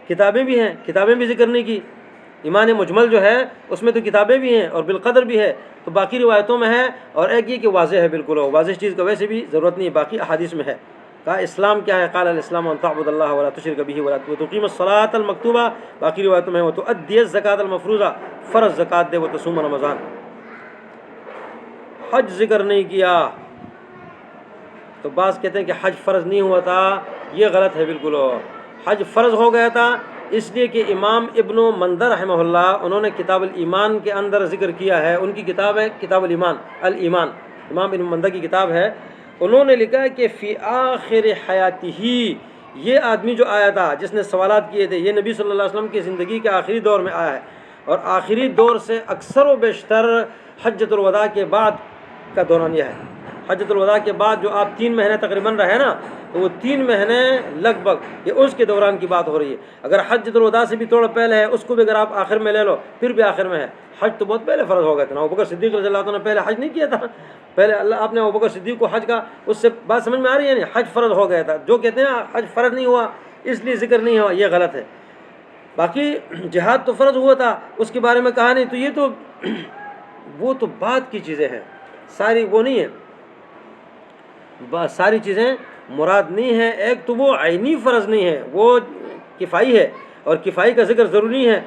کتابیں بھی ہیں، کتابیں بھی ذکر نہیں کی۔ ایمان مجمل جو ہے اس میں تو کتابیں بھی ہیں اور بالقدر بھی ہے، تو باقی روایتوں میں ہے، اور ایک یہ کہ واضح ہے بالکل، واضح چیز کا ویسے بھی ضرورت نہیں، باقی احادیث میں ہے۔ کہا اسلام کیا ہے؟ قال الاسلام ان تعبد اللہ ولا تشرک به ولا تقیم الصلاۃ المکتوبہ، باقی روایتوں میں ہے وتؤدی الزکاۃ المفروضہ، فرض زکات دے، وتصوم رمضان۔ حج ذکر نہیں کیا، تو بعض کہتے ہیں کہ حج فرض نہیں ہوا تھا، یہ غلط ہے بالکل۔ حج فرض ہو گیا تھا اس لیے کہ امام ابن مندہ رحمہ اللہ انہوں نے کتاب الایمان کے اندر ذکر کیا ہے، ان کی کتاب ہے کتاب الایمان، امام ابن مندہ کی کتاب ہے، انہوں نے لکھا ہے کہ فی آخر حیاتہ، یہ آدمی جو آیا تھا جس نے سوالات کیے تھے، یہ نبی صلی اللہ علیہ وسلم کی زندگی کے آخری دور میں آیا ہے، اور آخری دور سے اکثر و بیشتر حجۃ الوداع کے بعد کا دوران یہ ہے۔ حجۃ الوداع کے بعد جو آپ 3 مہینے تقریباً رہے نا، تو وہ 3 مہینے لگ بھگ یہ اس کے دوران کی بات ہو رہی ہے۔ اگر حجۃ الوداع سے بھی تھوڑا پہلے ہے، اس کو بھی اگر آپ آخر میں لے لو، پھر بھی آخر میں ہے۔ حج تو بہت پہلے فرض ہو گیا تھا، ابوبکر صدیق رضی اللہ عنہ نے پہلے حج نہیں کیا تھا، پہلے آپ نے ابوبکر صدیق کو حج کا، اس سے بات سمجھ میں آ رہی ہے؟ نہیں، حج فرض ہو گیا تھا۔ جو کہتے ہیں حج فرض نہیں ہوا اس لیے ذکر نہیں ہوا، یہ غلط ہے۔ باقی جہاد تو فرض ہوا تھا، اس کے بارے میں کہا نہیں، تو یہ تو وہ تو بعد کی چیزیں ہیں، ساری وہ نہیں ہے، ساری چیزیں مراد نہیں ہیں۔ ایک تو وہ عینی فرض نہیں ہے، وہ کفائی ہے، اور کفائی کا ذکر ضروری ہے،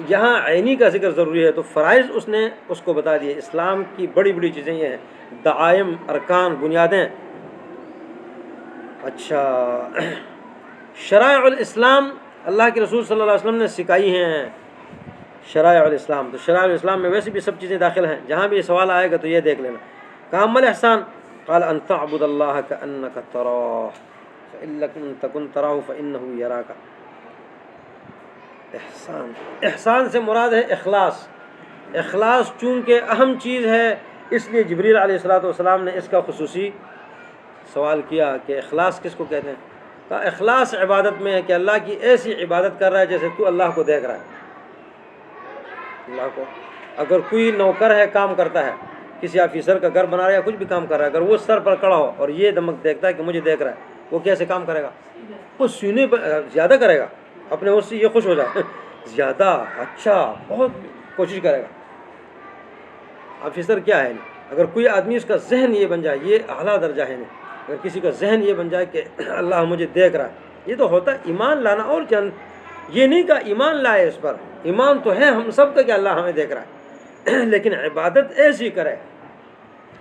یہاں عینی کا ذکر ضروری ہے، تو فرائض اس نے اس کو بتا دیے۔ اسلام کی بڑی بڑی چیزیں یہ ہیں، دعائم، ارکان، بنیادیں۔ اچھا، شرائع الاسلام اللہ کے رسول صلی اللہ علیہ وسلم نے سکھائی ہیں، شرائع الاسلام، تو شرائع الاسلام میں ویسے بھی سب چیزیں داخل ہیں، جہاں بھی یہ سوال آئے گا تو یہ دیکھ لینا۔ کہا اما الاحسان، قال ان تعبد اللہ کأنک تراہ فإن لم تکن تراہ فإنہ یراک۔ احسان سے مراد ہے اخلاص۔ اخلاص چونکہ اہم چیز ہے، اس لیے جبریل علیہ السلام نے اس کا خصوصی سوال کیا کہ اخلاص کس کو کہتے ہیں؟ کہا اخلاص عبادت میں ہے کہ اللہ کی ایسی عبادت کر رہا ہے جیسے تو اللہ کو دیکھ رہا ہے۔ اللہ کو، اگر کوئی نوکر ہے کام کرتا ہے، کسی آفیسر کا گھر بنا رہا ہے یا کچھ بھی کام کر رہا ہے، اگر وہ سر پر کھڑا ہو اور یہ دمک دیکھتا ہے کہ مجھے دیکھ رہا ہے، وہ کیسے کام کرے گا؟ وہ سینے پر زیادہ کرے گا، اپنے اس سے یہ خوش ہو جائے، زیادہ اچھا، بہت کوشش کرے گا۔ آفیسر کیا ہے؟ اگر کوئی آدمی اس کا ذہن یہ بن جائے، یہ اعلیٰ درجہ ہے، اگر کسی کا ذہن یہ بن جائے کہ اللہ مجھے دیکھ رہا ہے، یہ تو ہوتا ہے ایمان لانا۔ اور چند یہ نہیں کہا ایمان لائے اس پر، ایمان تو ہے ہم سب کا کہ اللہ ہمیں دیکھ رہا ہے، لیکن عبادت ایسی کرے،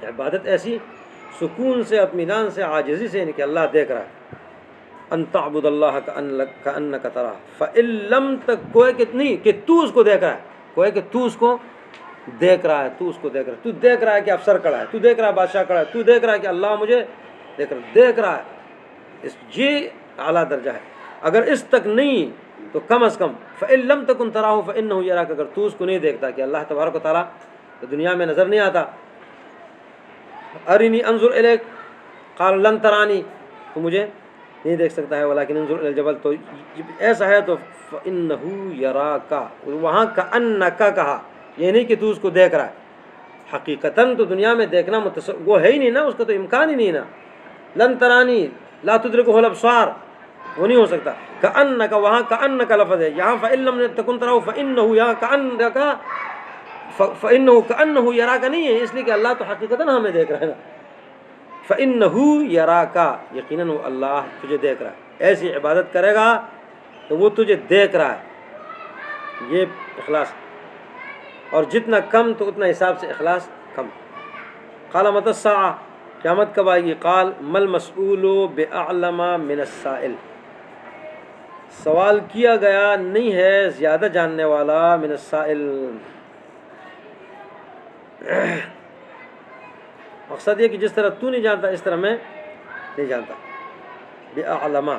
عبادت ایسی سکون سے، اطمینان سے، عاجزی سے، یعنی کہ اللہ دیکھ رہا ہے۔ ان تعبد اللہ کأنک تراہ فإن لم تکن، کوئی کہ نہیں کہ تو اس کو دیکھ رہا ہے، کوئی کہ تو اس کو دیکھ رہا ہے، تو اس کو دیکھ رہا ہے، تو دیکھ رہا ہے کہ افسر کھڑا ہے، تو دیکھ رہا ہے بادشاہ کھڑا ہے، تو دیکھ رہا ہے کہ اللہ مجھے دیکھ رہا ہے، یہ اعلیٰ درجہ ہے۔ اگر اس تک نہیں تو کم از کم فإن لم تکن تراہ فإنہ یراک، اگر تو اس کو نہیں دیکھتا کہ اللہ تبارک و تعالیٰ تو دنیا میں نظر نہیں آتا۔ ارنی انظر الیک، قال لن ترانی، تو مجھے نہیں دیکھ سکتا ہے، ولیکن انظر الی الجبل، تو ایسا ہے تو فإنہ یراک، وہاں کأنک کہا، یہ نہیں کہ تو اس کو دیکھ رہا ہے، حقیقتاً تو دنیا میں دیکھنا وہ ہے ہی نہیں نا، اس کا تو امکان ہی نہیں نا۔ لن ترانی لا تدرکہ الابصار، وہ نہیں ہو سکتا۔ کأنک، وہاں کأنک لفظ ہے، یہاں فإن لم تکن تراہ فإنہ، یہاں کأنک، فإنہ کأنہ یراک نہیں ہے، اس لیے کہ اللہ تو حقیقتاً ہمیں دیکھ رہا ہے نا۔ فإنہ یراک، یقیناً وہ اللہ تجھے دیکھ رہا ہے، ایسی عبادت کرے گا تو وہ تجھے دیکھ رہا ہے، یہ اخلاص۔ اور جتنا کم تو اتنا حساب سے اخلاص کم۔ قال متی الساعہ، قیامت کب آئے گی؟ قال ما المسئول بأعلم من السائل، سوال کیا گیا نہیں ہے زیادہ جاننے والا من السائل۔ مقصد یہ کہ جس طرح تو نہیں جانتا اس طرح میں نہیں جانتا۔ بأعلم،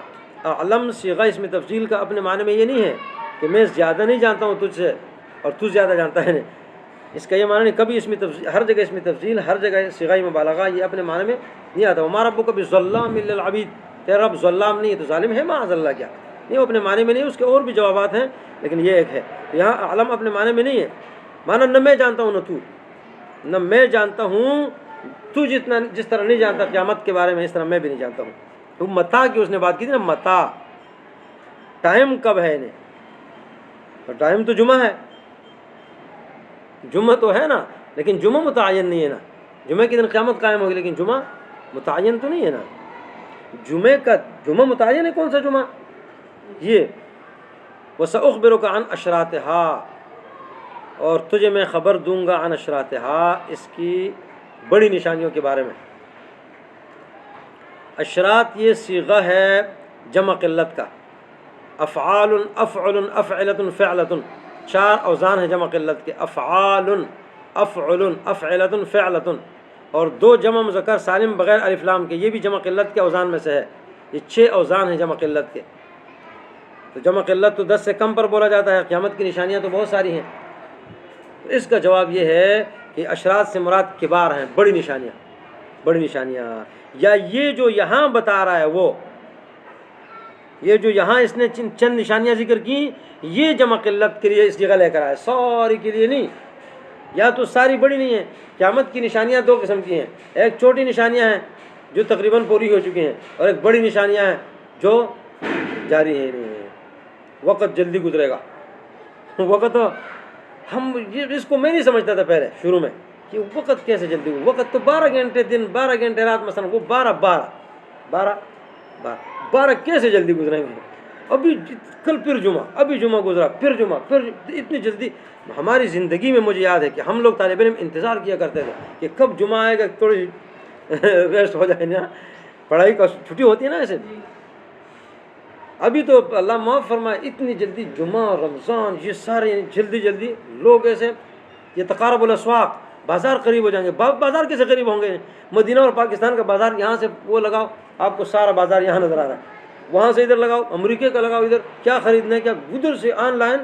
اعلم صیغہ اس میں تفصیل کا اپنے معنی میں یہ نہیں ہے کہ میں زیادہ نہیں جانتا ہوں تجھ سے اور تو زیادہ جانتا ہے، نہیں، اس کا یہ معنی نہیں کبھی اس میں تفضیل، ہر جگہ اس میں تفضیل، ہر جگہ صیغہ مبالغہ یہ اپنے معنی میں نہیں آتا. وما ربک بظلام للعبید، تیرا رب ظلام نہیں ہے تو ظالم ہے معاذ اللہ کیا نہیں، وہ اپنے معنی میں نہیں، اس کے اور بھی جوابات ہیں لیکن یہ ایک ہے. یہاں علم اپنے معنی میں نہیں ہے، معنی نہ میں جانتا ہوں نہ تو، نہ میں جانتا ہوں تو جس طرح نہیں جانتا قیامت کے بارے میں، اس طرح میں بھی نہیں جانتا ہوں. تو متا کی اس نے بات کی تھی نا، متا ٹائم کب ہے انہیں، تو ٹائم تو جمعہ ہے، جمعہ تو ہے نا لیکن جمعہ متعین نہیں ہے نا. جمعہ کے دن قیامت قائم ہوگی لیکن جمعہ متعین تو نہیں ہے نا. جمعہ کا جمعہ متعین ہے، کون سا جمعہ یہ. وَسَأُخْبِرُكَ عَنْ أَشْرَاطِهَا، اور تجھے میں خبر دوں گا عن اشراطها، اس کی بڑی نشانیوں کے بارے میں. اشراط یہ صیغہ ہے جمع قلت کا، افعال افعل افعلۃ فعلۃ، 4 اوزان ہیں جمع قلت کے، افعال افعل افعلۃ فعلۃ، اور 2 جمع مذکر سالم بغیر الف لام کے، یہ بھی جمع قلت کے اوزان میں سے ہے. یہ 6 اوزان ہیں جمع قلت کے. تو جمع قلت تو 10 سے کم پر بولا جاتا ہے، قیامت کی نشانیاں تو بہت ساری ہیں. اس کا جواب یہ ہے کہ اشراط سے مراد کبار ہیں، بڑی نشانیاں، بڑی نشانیاں. یا یہ جو یہاں بتا رہا ہے وہ، یہ جو یہاں اس نے چند نشانیاں ذکر کی، یہ جمع قلت کے لیے اس جگہ لے کر آئے، ساری کے لیے نہیں. یا تو ساری بڑی نہیں ہیں. قیامت کی نشانیاں 2 قسم کی ہیں، ایک چھوٹی نشانیاں ہیں جو تقریباً پوری ہو چکی ہیں، اور ایک بڑی نشانیاں ہیں جو جاری ہیں. وقت جلدی گزرے گا. وقت ہم اس کو میں نہیں سمجھتا تھا پہلے شروع میں کہ وقت کیسے جلدی گزرے. وقت تو 12 گھنٹے دن، 12 گھنٹے رات، مثلا وہ 12 کیسے جلدی گزریں گے. ابھی کل پھر جمعہ، ابھی جمعہ گزرا، پھر جمعہ، پھر اتنی جلدی. ہماری زندگی میں مجھے یاد ہے کہ ہم لوگ طالب علم انتظار کیا کرتے تھے کہ کب جمعہ آئے گا، تھوڑی ریسٹ ہو جائے نا، پڑھائی کا چھٹی ہوتی ہے نا ایسے. ابھی تو اللہ معاف فرمائے اتنی جلدی جمعہ، رمضان، یہ سارے جلدی جلدی لوگ ایسے. یہ تقارب الاسواق، بازار قریب ہو جائیں گے. بازار کیسے قریب ہوں گے؟ مدینہ اور پاکستان کا بازار، یہاں سے وہ لگاؤ آپ کو سارا بازار یہاں نظر آ رہا ہے، وہاں سے ادھر لگاؤ، امریکہ کا لگاؤ ادھر، کیا خریدنا ہے کیا، ادھر سے آن لائن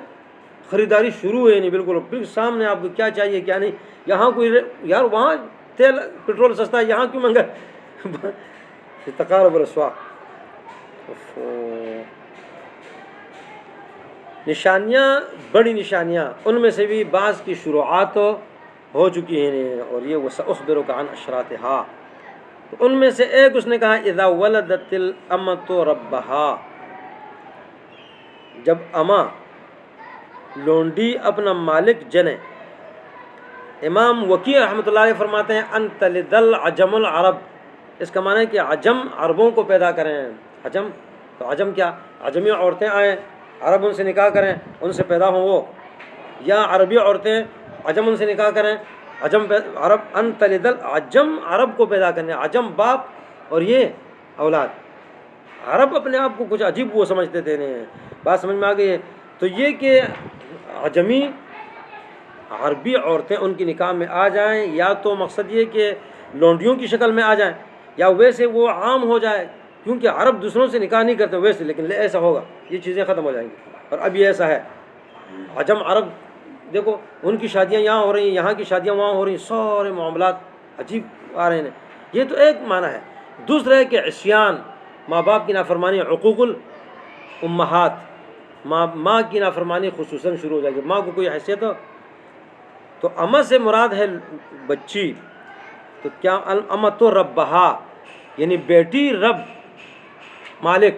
خریداری شروع ہے. نہیں بالکل سامنے آپ کو کیا چاہیے کیا نہیں. یہاں کوئی یار وہاں تیل پٹرول سستا ہے، یہاں کیوں مہنگا ہے. تقارب الاسواق. نشانیاں، بڑی نشانیاں، ان میں سے بھی بعض کی شروعات ہو چکی ہیں. اور یہ وَسَأُخْبِرُكَ عَنْ أَشْرَاطِهَا، تو ان میں سے ایک اس نے کہا اذا ولدت الامۃ ربها، جب اماں لونڈی اپنا مالک جنے. امام وکیع رحمۃ اللہ علیہ فرماتے ہیں ان تلد العجم العرب، اس کا معنی ہے کہ عجم عربوں کو پیدا کریں. عجم تو عجم کیا، عجمی عورتیں آئیں، عرب ان سے نکاح کریں، ان سے پیدا ہوں وہ، یا عربی عورتیں عجم ان سے نکاح کریں، عجم عرب. ان تلد العجم، عرب کو پیدا کرنے، عجم باپ اور یہ اولاد. عرب اپنے آپ کو کچھ عجیب وہ سمجھتے تھے. بات سمجھ میں آ گئی ہے. تو یہ کہ عجمی عربی عورتیں ان کی نکاح میں آ جائیں، یا تو مقصد یہ کہ لونڈیوں کی شکل میں آ جائیں، یا ویسے وہ عام ہو جائے، کیونکہ عرب دوسروں سے نکاح نہیں کرتے ویسے، لیکن ایسا ہوگا یہ چیزیں ختم ہو جائیں گی. اور اب یہ ایسا ہے، عجم عرب دیکھو ان کی شادیاں یہاں ہو رہی ہیں، یہاں کی شادیاں وہاں ہو رہی ہیں، سارے معاملات عجیب آ رہے ہیں. یہ تو ایک معنی ہے. دوسرا ہے کہ عصیان، ماں باپ کی نافرمانی، عقوق الامہات، ماں کی نافرمانی خصوصاً شروع ہو جائے گی. ماں کو کوئی حیثیت ہو تو اماں سے مراد ہے بچی. تو کیا الامۃ ربہا، یعنی بیٹی رب مالک.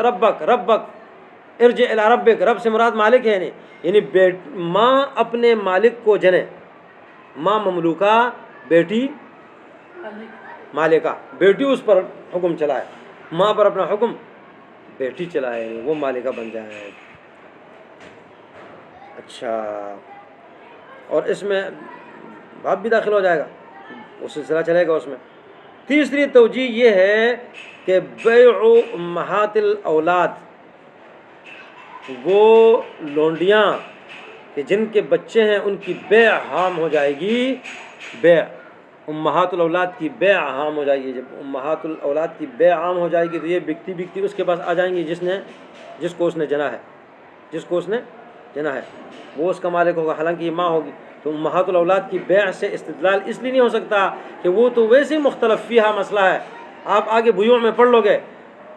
ربک ربک ارجع الی ربک، رب سے مراد مالک ہے. یعنی ماں اپنے مالک کو جنے. ماں مملوکہ، بیٹی مالکہ. بیٹی اس پر حکم چلائے، ماں پر اپنا حکم بیٹی چلائے، وہ مالکہ بن جائے. اچھا، اور اس میں باپ بھی داخل ہو جائے گا، وہ سلسلہ چلے گا اس میں. تیسری توجیہ یہ ہے کہ بیع امہات الاولاد، وہ لونڈیاں کہ جن کے بچے ہیں ان کی بیع عام ہو جائے گی. بیع امہات الاولاد کی بیع عام ہو جائے گی. جب امہات الاولاد کی بیع عام ہو جائے گی تو یہ بکتی بکتی اس کے پاس آ جائیں گی جس کو اس نے جنا ہے، جس کو اس نے دینا ہے، وہ اس کا مالک ہوگا، حالانکہ یہ ماں ہوگی۔ تو امہات الاولاد کی بیع سے استدلال اس لیے نہیں ہو سکتا کہ وہ تو ویسے ہی مختلف فیہا مسئلہ ہے، آپ آگے بیوع میں پڑھ لو گے،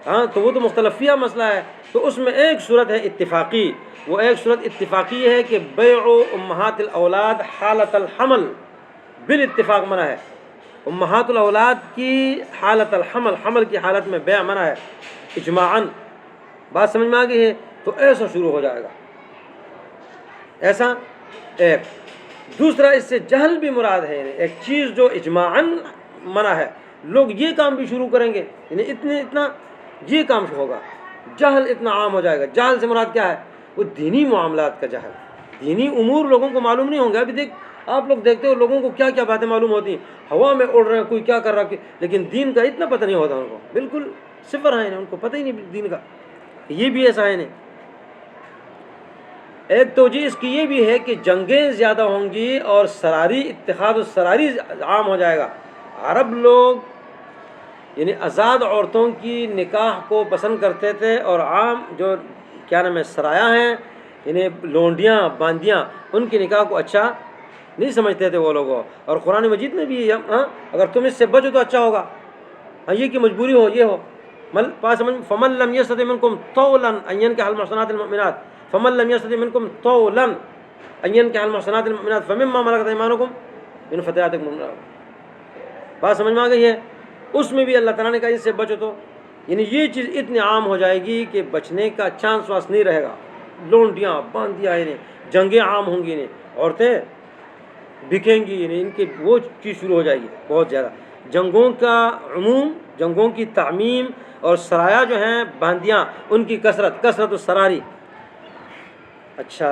ہاں تو وہ تو مختلف فیہا مسئلہ ہے، تو اس میں ایک صورت ہے اتفاقی، وہ ایک صورت اتفاقی ہے کہ بیع امہات الاولاد حالت الحمل بالاتفاق منع ہے، امہات الاولاد کی حالت الحمل، حمل کی حالت میں بیع منع ہے اجماعاً۔ بات سمجھ میں آ گئی ہے؟ تو ایسا شروع ہو جائے گا، ایسا ایک۔ دوسرا اس سے جہل بھی مراد ہے، ایک چیز جو اجماعاً منع ہے، لوگ یہ کام بھی شروع کریں گے، یعنی اتنا یہ کام ہوگا، جہل اتنا عام ہو جائے گا۔ جہل سے مراد کیا ہے؟ وہ دینی معاملات کا جہل، دینی امور لوگوں کو معلوم نہیں ہوں گے۔ ابھی آپ لوگ دیکھتے ہو لوگوں کو کیا کیا باتیں معلوم ہوتی ہیں، ہوا میں اڑ رہے ہیں، کوئی کیا کر رہا ہے، لیکن دین کا اتنا پتہ نہیں ہوتا ان کو، بالکل صفر ہے، ان کو پتہ ہی نہیں دین کا، یہ بھی ایسا ہے نہیں۔ ایک توجہ اس کی یہ بھی ہے کہ جنگیں زیادہ ہوں گی اور سراری، اتخاذ السراری عام ہو جائے گا۔ عرب لوگ یعنی آزاد عورتوں کی نکاح کو پسند کرتے تھے، اور عام جو کیا نام ہے سرایا ہیں، یعنی لونڈیاں باندیاں، ان کی نکاح کو اچھا نہیں سمجھتے تھے وہ لوگوں۔ اور قرآن مجید میں بھی اگر تم اس سے بچو تو اچھا ہوگا، یہ کہ مجبوری ہو، یہ ہو فمن لم يستطع منكم طولا ان ينكح المحصنات المؤمنات فمن لم يستطع منكم طولا ان ينكح المحصنات المؤمنات فمما ملكت ايمانكم من فتياتكم المؤمنات۔ بات سمجھ میں آ گئی ہے؟ اس میں بھی اللہ تعالیٰ نے کہا اس سے بچو، تو یعنی یہ چیز اتنی عام ہو جائے گی کہ بچنے کا چانس واس نہیں رہے گا، لونڈیاں باندیاں، یعنی جنگیں عام ہوں گی، عورتیں بکیں گی، یعنی ان کی وہ چیز شروع ہو جائے گی بہت زیادہ۔ جنگوں کا عموم، جنگوں کی تعمیم، اور سرایا جو ہیں باندیاں، ان کی کثرت السراری۔ اچھا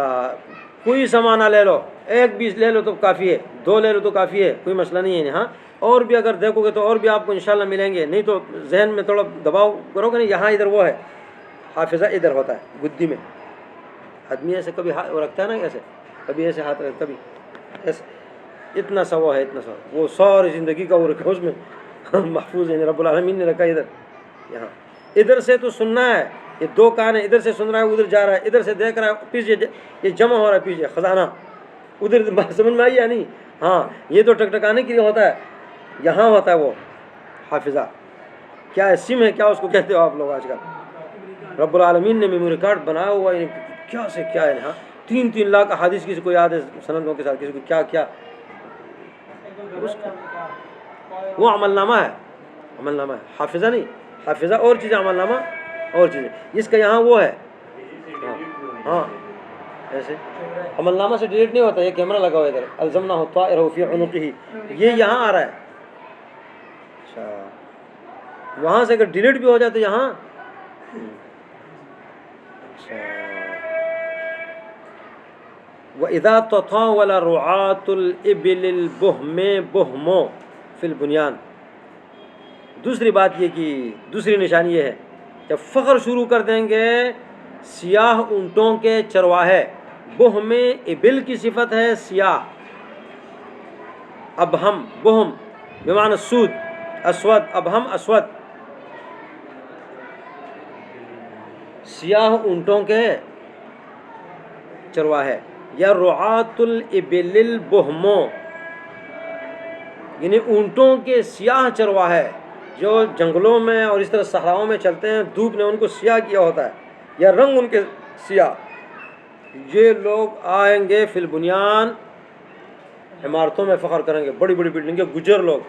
کوئی زمانہ لے لو، ایک بھی لے لو تو کافی ہے، دو لے لو تو کافی ہے، کوئی مسئلہ نہیں ہے۔ ہاں اور بھی اگر دیکھو گے تو اور بھی آپ کو انشاءاللہ ملیں گے، نہیں تو ذہن میں تھوڑا دباؤ کرو گے نہیں، یہاں ادھر وہ ہے حافظہ، ادھر ہوتا ہے گدی میں، آدمی ایسے کبھی ہاتھ رکھتا ہے نا، ایسے کبھی ایسے ہاتھ رکھتا، کبھی ایسے، اتنا سا وہ ہے، اتنا سا وہ ساری زندگی کا وہ رکھا اس میں محفوظ ہے، رب العالمین نے رکھا ادھر، یہاں ادھر سے تو سننا ہے، یہ دو کان ہے، ادھر سے سن رہا ہے، ادھر جا رہا ہے، ادھر سے دیکھ رہا ہے، پیچھے یہ جمع ہو رہا ہے، پیچھے خزانہ ادھر، بات سمجھ میں آئی یا نہیں؟ ہاں یہ تو ٹکٹکانے کے لیے ہوتا ہے، یہاں ہوتا ہے وہ حافظہ، کیا ہے سم ہے، کیا اس کو کہتے ہو آپ لوگ آج کل؟ رب العالمین نے میموری کارڈ بنایا ہوا ہے، کیا سے کیا ہے، ہاں 3 لاکھ احادیث کسی کو یاد ہے سندوں کے ساتھ، کسی کو کیا کیا، وہ عمل نامہ ہے، عمل نامہ ہے، حافظہ نہیں، حافظہ اور چیز، عمل نامہ اور چیزیں، اس کا یہاں وہ ہے، ہاں ایسے عمل نامہ سے ڈیلیٹ نہیں ہوتا، یہ کیمرہ لگا ہوا ہے ادھر، الزمنہ طائرہ فی عنقہ، یہ یہاں آ رہا ہے۔ اچھا وہاں سے اگر ڈیلیٹ بھی ہو جائے تو یہاں، وَإِذَا تَطَاوَلَ رُعَاةُ الْإِبِلِ الْبُهْمِ بُهْمُ فِي الْبُنْيَانِ۔ دوسری بات یہ کہ دوسری نشانی یہ ہے کہ فخر شروع کر دیں گے سیاہ اونٹوں کے چرواہے، بہم ابل کی صفت ہے سیاہ، ابہم بہم بمعنی سود، اسود، ابہم اسود، سیاہ اونٹوں کے چرواہے، یا رعاة الابل البہم، یعنی اونٹوں کے سیاہ چرواہے جو جنگلوں میں اور اس طرح صحراؤں میں چلتے ہیں، دھوپ نے ان کو سیاہ کیا ہوتا ہے یا رنگ ان کے سیاہ، یہ لوگ آئیں گے فی البنیان، عمارتوں میں فخر کریں گے، بڑی بڑی بلڈنگیں، گجر لوگ،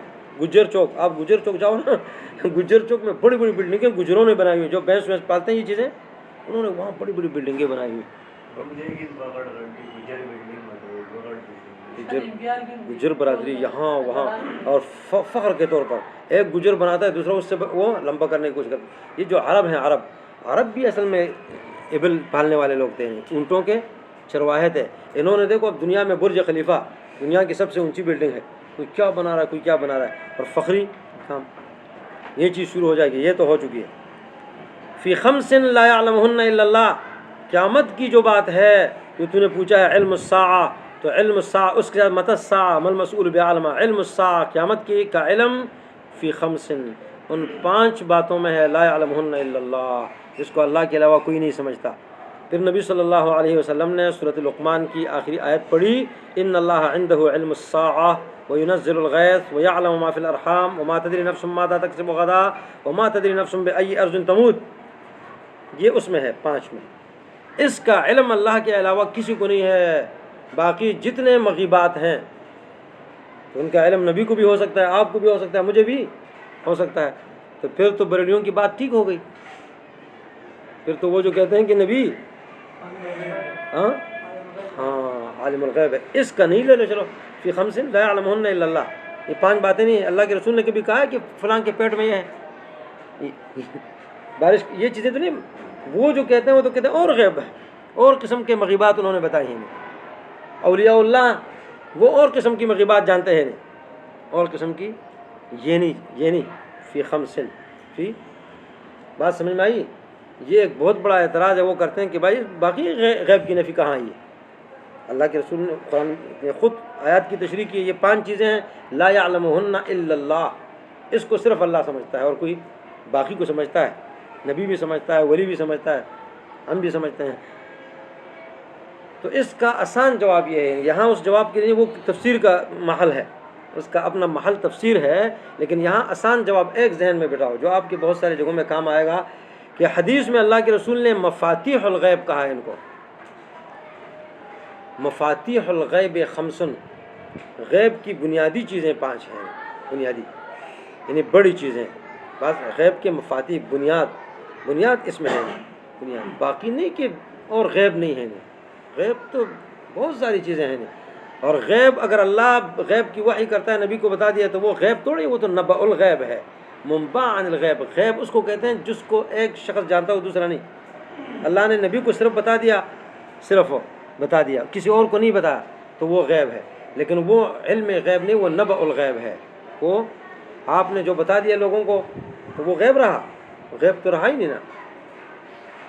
گجر چوک، آپ گجر چوک جاؤ نا، گجر چوک میں بڑی بڑی بلڈنگیں گجروں نے بنائی ہوئی، جو بھینس وینس پالتے ہیں یہ چیزیں، انہوں نے وہاں بڑی بڑی بلڈنگیں بنائی ہوئی، گجر برادری یہاں وہاں، اور فخر کے طور پر ایک گجر بناتا ہے، دوسرا اس سے وہ لمبا کرنے کی کوشش کرتا ہے۔ یہ جو عرب ہیں، عرب بھی اصل میں ابل پالنے والے لوگ تھے، اونٹوں کے چرواہے تھے، انہوں نے دیکھو اب دنیا میں برج خلیفہ دنیا کی سب سے اونچی بلڈنگ ہے، کوئی کیا بنا رہا ہے، کوئی کیا بنا رہا ہے، اور فخری کام، یہ چیز شروع ہو جائے گی، یہ تو ہو چکی ہے۔ فی خمس لا یعلمہن الا اللہ، قیامت کی جو بات ہے جو تو نے پوچھا ہے علم الساعہ، تو علم الساعہ اس کے ساتھ متی الساعہ ما المسئول بعلم، علم الساعہ قیامت کی کا علم، فی خمس ان 5 باتوں میں ہے، لا یعلمہن الا اللہ، جس کو اللہ کے علاوہ کوئی نہیں سمجھتا۔ پھر نبی صلی اللہ علیہ وسلم نے سورۃ لقمان کی آخری آیت پڑھی، ان اللہ عنده علم الساعہ وینزل الغیث ویعلم ما فی الارحام وما تدری نفس ماذا تکسب غدا وما تدری نفس بأی ارض تموت. یہ اس میں ہے 5 میں. اس کا علم اللہ کے علاوہ کسی کو نہیں ہے. باقی جتنے مغیبات ہیں ان کا علم نبی کو بھی ہو سکتا ہے، آپ کو بھی ہو سکتا ہے، مجھے بھی ہو سکتا ہے. تو پھر تو بریلویوں کی بات ٹھیک ہو گئی. پھر تو وہ جو کہتے ہیں کہ نبی ہاں عالم الغیب ہے، اس کا نہیں لے لو. چلو فی خمس لا یعلمہن الا اللہ، یہ 5 باتیں نہیں ہیں. اللہ کے رسول نے کبھی کہا ہے کہ فلاں کے پیٹ میں یہ ہے بارش، یہ چیزیں تو نہیں. وہ جو کہتے ہیں وہ تو کہتے ہیں اور غیب ہے، اور قسم کے مغیبات انہوں نے بتائی ہیں. اولیاء اللہ وہ اور قسم کی مغیبات جانتے ہیں، اور قسم کی یہ نہیں. فی خمس فی، بات سمجھ میں آئی؟ یہ ایک بہت بڑا اعتراض ہے. وہ کرتے ہیں کہ بھائی باقی غیب کی نفی کہاں آئی ہے؟ اللہ کے رسول نے قرآن نے خود آیات کی تشریح کی ہے. یہ 5 چیزیں ہیں لا یعلمہن الا اللہ، اس کو صرف اللہ سمجھتا ہے، اور کوئی باقی کو سمجھتا ہے؟ نبی بھی سمجھتا ہے، ولی بھی سمجھتا ہے، ہم بھی سمجھتے ہیں. تو اس کا آسان جواب یہ ہے. یہاں اس جواب کے لیے وہ تفسیر کا محل ہے، اس کا اپنا محل تفسیر ہے. لیکن یہاں آسان جواب ایک ذہن میں بٹھاؤ جو آپ کی بہت ساری جگہوں میں کام آئے گا، کہ حدیث میں اللہ کے رسول نے مفاتیح الغیب کہا ہے. ان کو مفاتیح الغیب خمسن، غیب کی بنیادی چیزیں 5 ہیں. بنیادی یعنی بڑی چیزیں. بس غیب کے مفاتیح، بنیاد اس میں ہے، بنیاد. باقی نہیں کہ اور غیب نہیں ہے. غیب تو بہت ساری چیزیں ہیں. اور غیب اگر اللہ غیب کی وحی کرتا ہے، نبی کو بتا دیا، تو وہ غیب توڑی، وہ تو نبأ الغیب ہے. منبع عن الغیب، غیب اس کو کہتے ہیں جس کو ایک شخص جانتا ہو دوسرا نہیں. اللہ نے نبی کو صرف بتا دیا، صرف بتا دیا، کسی اور کو نہیں بتایا، تو وہ غیب ہے. لیکن وہ علم غیب نہیں، وہ نبأ الغیب ہے. وہ آپ نے جو بتا دیا لوگوں کو تو وہ غیب رہا؟ غیب تو رہا ہی نہیں نا.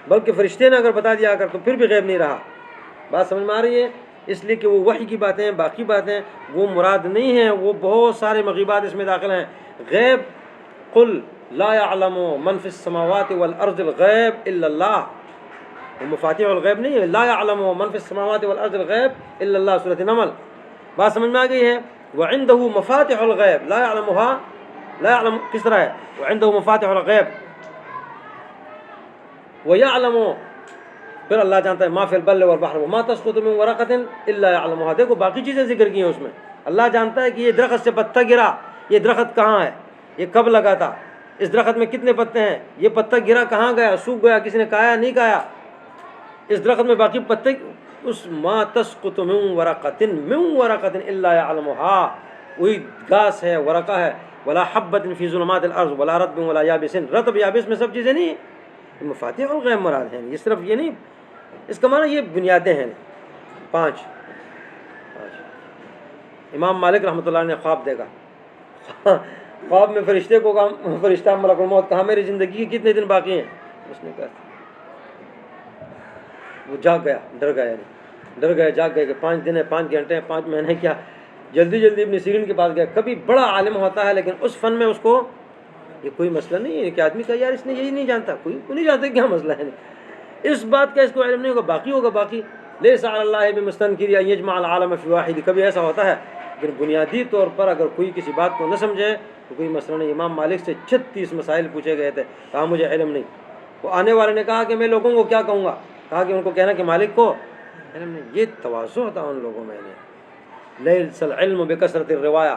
بلکہ فرشتے نے اگر بتا دیا تو پھر بھی غیب نہیں رہا. بات سمجھ میں آ رہی ہے؟ اس لیے کہ وہ وحی کی باتیں ہیں، باقی باتیں وہ مراد نہیں ہیں. وہ بہت سارے مغیبات اس میں داخل ہیں. غیب قل لا يعلم من في السماوات والارض الغیب الا اللہ، وہ مفاتیح الغیب نہیں ہے. لا يعلم من في السماوات والارض الغیب الا اللہ، سورۃ نمل. بات سمجھ میں آ گئی ہے؟ وعنده مفاتح الغیب لا يعلمها، لا يعلم کس طرح ہے؟ وعنده مفاتح الغیب ويعلم، پھر اللہ جانتا ہے ما فی البر والبحر وما تسقط من ورقۃ الا يعلمها. دیکھو باقی چیزیں ذکر کی ہیں اس میں. اللہ جانتا ہے کہ یہ درخت سے پتا گرا، یہ درخت کہاں ہے، یہ کب لگا تھا، اس درخت میں کتنے پتے ہیں، یہ پتا گرا کہاں گیا، سوکھ گیا، کسی نے کھایا نہیں کھایا. اس درخت میں باقی پتے، اس ما تسقط من ورقۃ الا يعلمها، وہی گھاس ہے، ورقہ ہے. ولا حبۃ فی ظلمات الارض ولا رطب ولا یابس، رطب یابس میں سب چیزیں نہیں ہیں. مفاتیح الغیب مراد ہیں. یہ صرف یہ نہیں، اس کا معنی یہ بنیادیں ہیں 5. امام مالک رحمۃ اللہ نے خواب دیکھا. خواب میں فرشتے کو کہا، فرشتہ ملک الموت کہا میری زندگی کے کتنے دن باقی ہیں؟ اس نے کہا، وہ جاگ گیا، ڈر گیا، ڈر گیا، جاگ گیا کہ 5 دن ہے، 5 گھنٹے ہیں، 5 مہینے. کیا جلدی ابن سیرین کے پاس گیا. کبھی بڑا عالم ہوتا ہے لیکن اس فن میں اس کو یہ کوئی مسئلہ نہیں ہے کہ آدمی کا یار اس نے یہی نہیں جانتا، کوئی نہیں جانتا کیا مسئلہ ہے. اس بات کا اس کو علم نہیں ہوگا، باقی ہوگا. باقی لیس علی اللہ بمستنکر ان یجمع العالم فی واحد، کبھی ایسا ہوتا ہے. لیکن بنیادی طور پر اگر کوئی کسی بات کو نہ سمجھے تو کوئی مسئلہ نہیں. امام مالک سے 36 مسائل پوچھے گئے تھے، کہا مجھے علم نہیں. وہ آنے والے نے کہا کہ میں لوگوں کو کیا کہوں گا؟ کہا کہ ان کو کہنا کہ مالک کو علم نہیں. یہ تواضع ہوتا ان لوگوں میں. لیس العلم بکثرت الروایہ،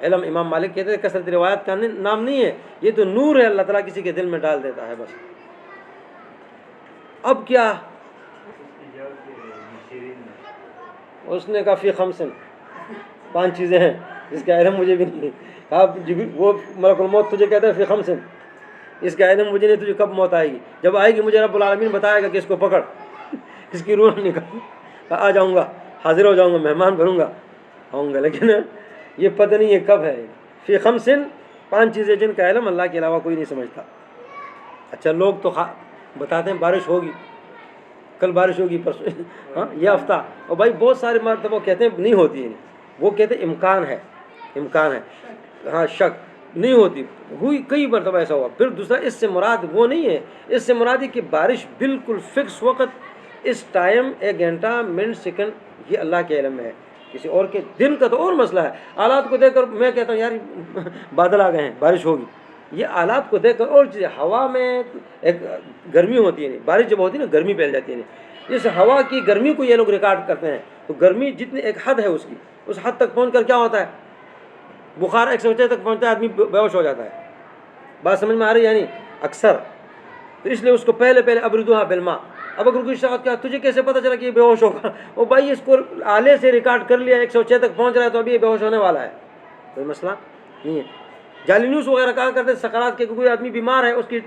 علم امام مالک کہتے ہیں کثرت روایت کا نام نہیں ہے، یہ تو نور ہے اللہ تعالیٰ کسی کے دل میں ڈال دیتا ہے بس. اب کیا اس نے کہا فی خمسن، 5 چیزیں ہیں جس کا علم مجھے بھی نہیں. آپ وہ ملک الموت تجھے کہتا ہے فی خمسن، اس کا علم مجھے نہیں، تجھے کب موت آئے گی. جب آئے گی مجھے رب العالمین بتائے گا کہ اس کو پکڑ، اس کی روح نکال. آ جاؤں گا، حاضر ہو جاؤں گا، مہمان بنوں گا، آؤں گا، لیکن یہ پتہ نہیں ہے کب ہے. فی خمسن، 5 چیزیں جن کا علم اللہ کے علاوہ کوئی نہیں سمجھتا. اچھا لوگ تو بتاتے ہیں بارش ہوگی، کل بارش ہوگی، پرسوں، ہاں یہ ہفتہ، اور بھائی بہت سارے مرتبہ کہتے ہیں نہیں ہوتی ہے، وہ کہتے ہیں امکان ہے، امکان ہے، ہاں شک نہیں ہوتی، ہوئی کئی مرتبہ ایسا ہوا. پھر دوسرا اس سے مراد وہ نہیں ہے، اس سے مراد ہے کہ بارش بالکل فکس وقت اس ٹائم 1 گھنٹہ منٹ سیکنڈ یہ اللہ کے علم میں ہے، کسی اور کے دن کا تو اور مسئلہ ہے۔ آلات کو دیکھ کر میں کہتا ہوں یار بادل آ گئے ہیں بارش ہوگی، یہ آلات کو دیکھ کر اور چیزیں، ہوا میں ایک گرمی ہوتی ہے، نہیں بارش جب ہوتی ہے نا گرمی پھیل جاتی ہے، نہیں اس ہوا کی گرمی کو یہ لوگ ریکارڈ کرتے ہیں، تو گرمی جتنی ایک حد ہے اس کی، اس حد تک پہنچ کر کیا ہوتا ہے، بخار 106 تک پہنچتا ہے، آدمی بے ہوش ہو جاتا ہے۔ بات سمجھ میں آ رہی ہے؟ یعنی اکثر تو اس لیے اس کو پہلے ابردوہا بالماء۔ اب اگر کوئی شخص کہا تجھے کیسے پتہ چلا کہ یہ بے ہوش ہوگا، وہ بھائی اس کو آلے سے ریکارڈ کر لیا 106 تک پہنچ رہا ہے تو ابھی یہ بے ہوش ہونے والا ہے، کوئی مسئلہ نہیں ہے۔ جعلی نیوز وغیرہ کہا کرتے سکرات کے، کوئی آدمی بیمار ہے، اس کی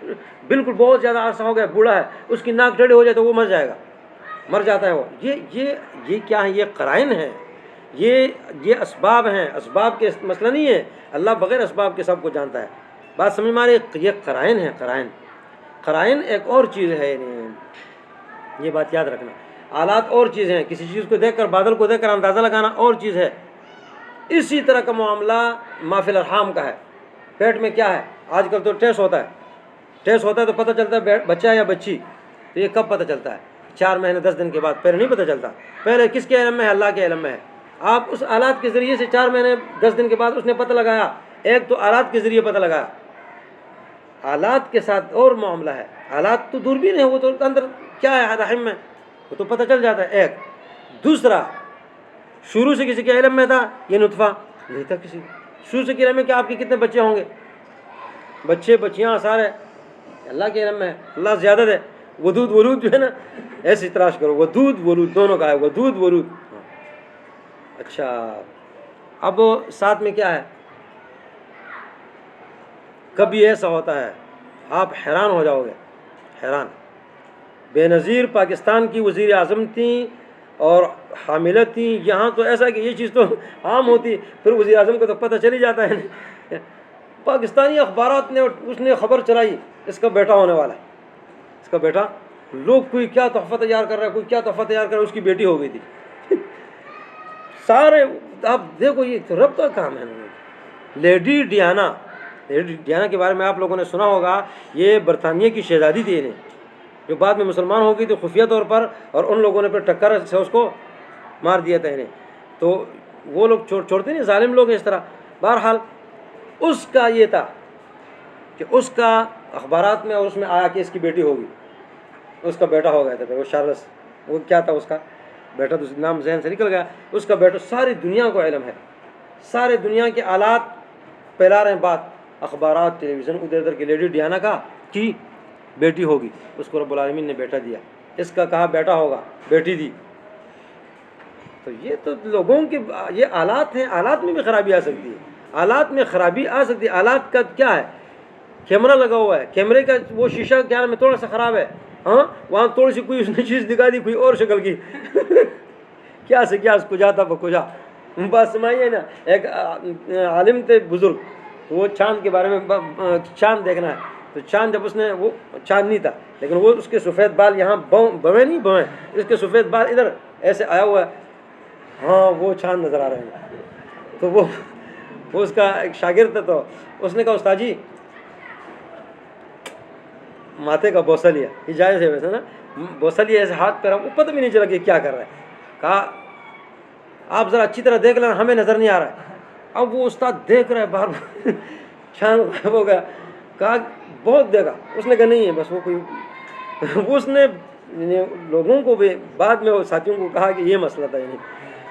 بالکل بہت زیادہ عرصہ ہو گیا، بوڑھا ہے، اس کی ناک ٹیڑھی ہو جائے تو وہ مر جائے گا، مر جاتا ہے وہ۔ یہ کیا ہے؟ یہ قرائن ہیں، یہ اسباب ہیں، اسباب کے مسئلہ نہیں ہے، اللہ بغیر اسباب کے سب کو جانتا ہے۔ بات سمجھ میں آ رہی ہے؟ یہ قرائن ہے، قرائن ایک اور چیز ہے، یہ بات یاد رکھنا۔ آلات اور چیز ہیں، کسی چیز کو دیکھ کر، بادل کو دیکھ کر اندازہ لگانا اور چیز ہے۔ اسی طرح کا معاملہ ما فی الارحام کا ہے، پیٹ میں کیا ہے، آج کل تو ٹیسٹ ہوتا ہے تو پتہ چلتا ہے بچہ یا بچی، تو یہ کب پتہ چلتا ہے؟ 4 مہینے 10 دن کے بعد، پہلے نہیں پتہ چلتا۔ پہلے کس کے علم میں ہے؟ اللہ کے علم میں ہے۔ آپ اس آلات کے ذریعے سے 4 مہینے 10 دن کے بعد اس نے پتہ لگایا، ایک تو آلات کے ذریعے پتہ لگایا، آلات کے ساتھ اور معاملہ ہے، آلات تو دوربین ہے، وہ تو اندر کیا ہے رحم میں، وہ تو پتہ چل جاتا ہے۔ ایک دوسرا، شروع سے کسی کے علم میں تھا یہ نطفہ؟ نہیں تھا کسی شروع سے کے علم میں کہ آپ کے کتنے بچے ہوں گے، بچے بچیاں سارے اللہ کے علم میں ہے، اللہ زیادہ ہے۔ ودود ولود جو ہے نا، ایسے تلاش کرو، ودود ولود دونوں کا ہے، ودود ولود۔ اچھا، اب ساتھ میں کیا ہے؟ کبھی ایسا ہوتا ہے آپ حیران ہو جاؤ گے، حیران۔ بے نظیر پاکستان کی وزیر اعظم تھیں اور حاملہ تھیں، یہاں تو ایسا کہ یہ چیز تو عام ہوتی، پھر وزیر اعظم کو تو پتہ چل ہی جاتا ہے۔ پاکستانی اخبارات نے اس نے خبر چلائی اس کا بیٹا ہونے والا ہے، اس کا بیٹا، لوگ کوئی کیا تحفہ تیار کر رہا ہے، کوئی کیا تحفہ تیار کر رہا ہے، اس کی بیٹی ہو گئی تھی۔ سارے آپ دیکھو یہ رب کا کام ہے۔ لیڈی ڈیانا کے بارے میں آپ لوگوں نے سنا ہوگا، یہ برطانیہ کی شہزادی تھی، انہیں جو بعد میں مسلمان ہو گئی تھی خفیہ طور پر، اور ان لوگوں نے پھر ٹکر سے اس کو مار دیا تھا انہیں، تو وہ لوگ چھوڑتے نہیں، ظالم لوگ ہیں اس طرح۔ بہرحال اس کا یہ تھا کہ اس کا اخبارات میں اور اس میں آیا کہ اس کی بیٹی ہوگی، اس کا بیٹا ہو گیا تھا، وہ شارلس، وہ کیا تھا اس کا بیٹا، تو نام ذہن سے نکل گیا، اس کا بیٹا، ساری دنیا کو علم ہے، سارے دنیا کے آلات پھیلا رہے ہیں بات، اخبارات، ٹیلی ویژن، ادھر ادھر کی لیڈی ڈیانا کا کی بیٹی ہوگی، اس کو رب العالمین نے بیٹا دیا، اس کا کہا بیٹا ہوگا، بیٹی دی۔ تو یہ تو لوگوں کے یہ آلات ہیں، آلات میں بھی خرابی آ سکتی ہے، آلات میں خرابی آ سکتی ہے۔ آلات کا کیا ہے؟ کیمرہ لگا ہوا ہے، کیمرے کا وہ شیشہ کیا میں تھوڑا سا خراب ہے، ہاں وہاں تھوڑی سی کوئی اس نے چیز دکھا دی کوئی اور شکل کی، کیا سے کیا اس کو جاتا بکجا۔ بات سمجھائیے نا، ایک عالم تھے بزرگ، وہ چاند کے بارے میں، چاند دیکھنا ہے تو چاند، جب اس نے، وہ چاند نہیں تھا لیکن وہ اس کے سفید بال یہاں بویں نہیں بویں، اس کے سفید بال ادھر ایسے آیا ہوا ہے، ہاں وہ چاند نظر آ رہے ہیں۔ تو وہ اس کا ایک شاگرد تھا، تو اس نے کہا استاد جی ماتھے کا بوسہ لیا، یہ جائز ہے ویسے نا، بوسہ لیا ایسے ہاتھ پہ رہا، وہ پتہ بھی نہیں چلا کہ کیا کر رہا ہے۔ کہا آپ ذرا اچھی طرح دیکھ لینا، ہمیں نظر نہیں آ رہا ہے۔ اب وہ استاد دیکھ رہا ہے بار بار، چاند غائب ہو گیا۔ کہا بہت دیکھا، اس نے کہا نہیں ہے بس وہ کوئی، وہ اس نے لوگوں کو بھی بعد میں وہ ساتھیوں کو کہا کہ یہ مسئلہ تھا، یعنی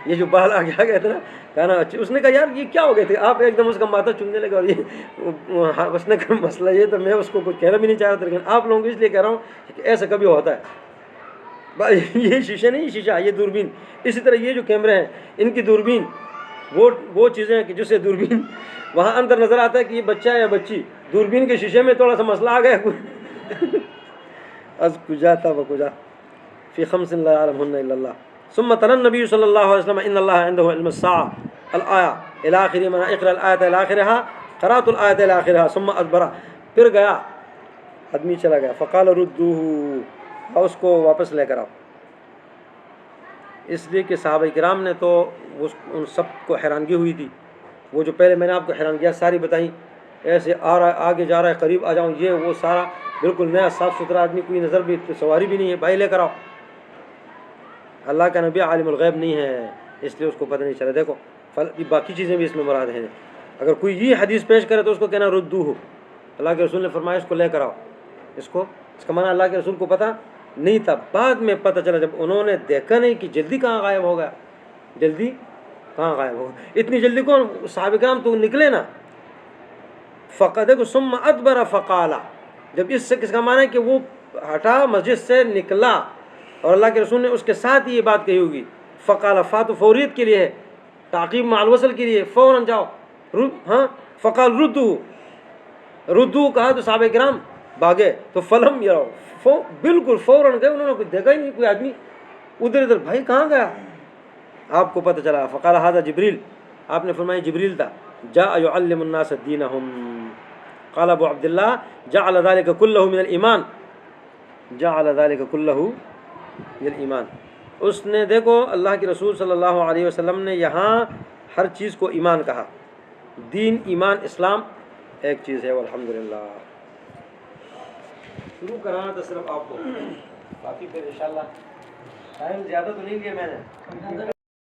یہ جو بال آ گیا تھا نا، کہنا اچھا، اس نے کہا یار یہ کیا ہو گئے تھے آپ، ایک دم اس کا ماتھا چومنے لگا، اور یہ اس نے کہا مسئلہ یہ تو میں اس کو کچھ کہنا بھی نہیں چاہ رہا تھا، لیکن آپ لوگوں کو اس لیے کہہ رہا ہوں کہ ایسا کبھی ہوتا ہے۔ یہ شیشہ نہیں، شیشہ یہ دوربین، اسی طرح یہ جو کیمرے ہیں ان کی دوربین، وہ چیزیں ہیں کہ جس سے دوربین وہاں اندر نظر آتا ہے کہ یہ بچہ ہے یا بچی، دوربین کے شیشے میں تھوڑا سا مسئلہ آ گیا، از کجا تھا بکجا فی خمس لا یعلمہن الا اللہ۔ ثم تلا النبی صلی اللہ علیہ وسلم ان اللہ عنده علم الساعة الآیہ الی آخر من اقرأ الآیۃ الی آخرها، قرأت الآیۃ الی آخرها ثم ادبر، پھر گیا آدمی چلا گیا، فقال ردوه، اس کو واپس لے کر آؤ۔ اس لیے کہ صحابہ کرام نے تو ان سب کو حیرانگی ہوئی تھی، وہ جو پہلے میں نے آپ کو حیرانگیاں ساری بتائیں، ایسے آ رہا ہے، آگے جا رہا ہے، قریب آ جاؤں، یہ وہ سارا بالکل نیا صاف ستھرا آدمی، کوئی نظر بھی سواری بھی نہیں ہے، بھائی لے کر آؤ۔ اللہ کا نبی عالم الغیب نہیں ہے، اس لیے اس کو پتہ نہیں چلا۔ دیکھو باقی چیزیں بھی اس میں مراد ہیں۔ اگر کوئی یہ حدیث پیش کرے تو اس کو کہنا ردو ہو، اللہ کے رسول نے فرمایا اس کو لے کر آؤ، اس کا معنی اللہ کے رسول کو پتہ نہیں تھا، بعد میں پتہ چلا جب انہوں نے دیکھا نہیں کہ جلدی کہاں غائب ہو گیا، جلدی کہاں غائب ہو گیا، اتنی جلدی کون صحابہ کرام تو نکلے نا۔ دیکھو ثم ادبر فقالا، جب اس سے کس کا معنی ہے کہ وہ ہٹا مسجد سے نکلا، اور اللہ کے رسول نے اس کے ساتھ ہی یہ بات کہی ہوگی۔ فقال فات فوریت کے لیے ہے، تعقیب مع الوصل کے لیے، فوراً جاؤ۔ ہاں فقال ردو کہا تو صحابہ کرام بھاگے، تو فلم بالکل فوراً گئے، انہوں نے کوئی دیکھا ہی نہیں کوئی آدمی ادھر ادھر، بھائی کہاں گیا؟ آپ کو پتہ چلا فقال ھذا جبریل، آپ نے فرمایا جبریل تھا، جاء يعلم الناس دینہم۔ قال ابو عبداللہ جعل ذلك كله من الایمان، جعل ذلك كله من الایمان۔ اس نے دیکھو اللہ کے رسول صلی اللہ علیہ وسلم نے یہاں ہر چیز کو ایمان کہا، دین ایمان اسلام ایک چیز ہے، والحمدللہ۔ شروع کرانا تھا صرف آپ کو، باقی پھر انشاءاللہ ٹائم زیادہ تو نہیں لیا میں نے۔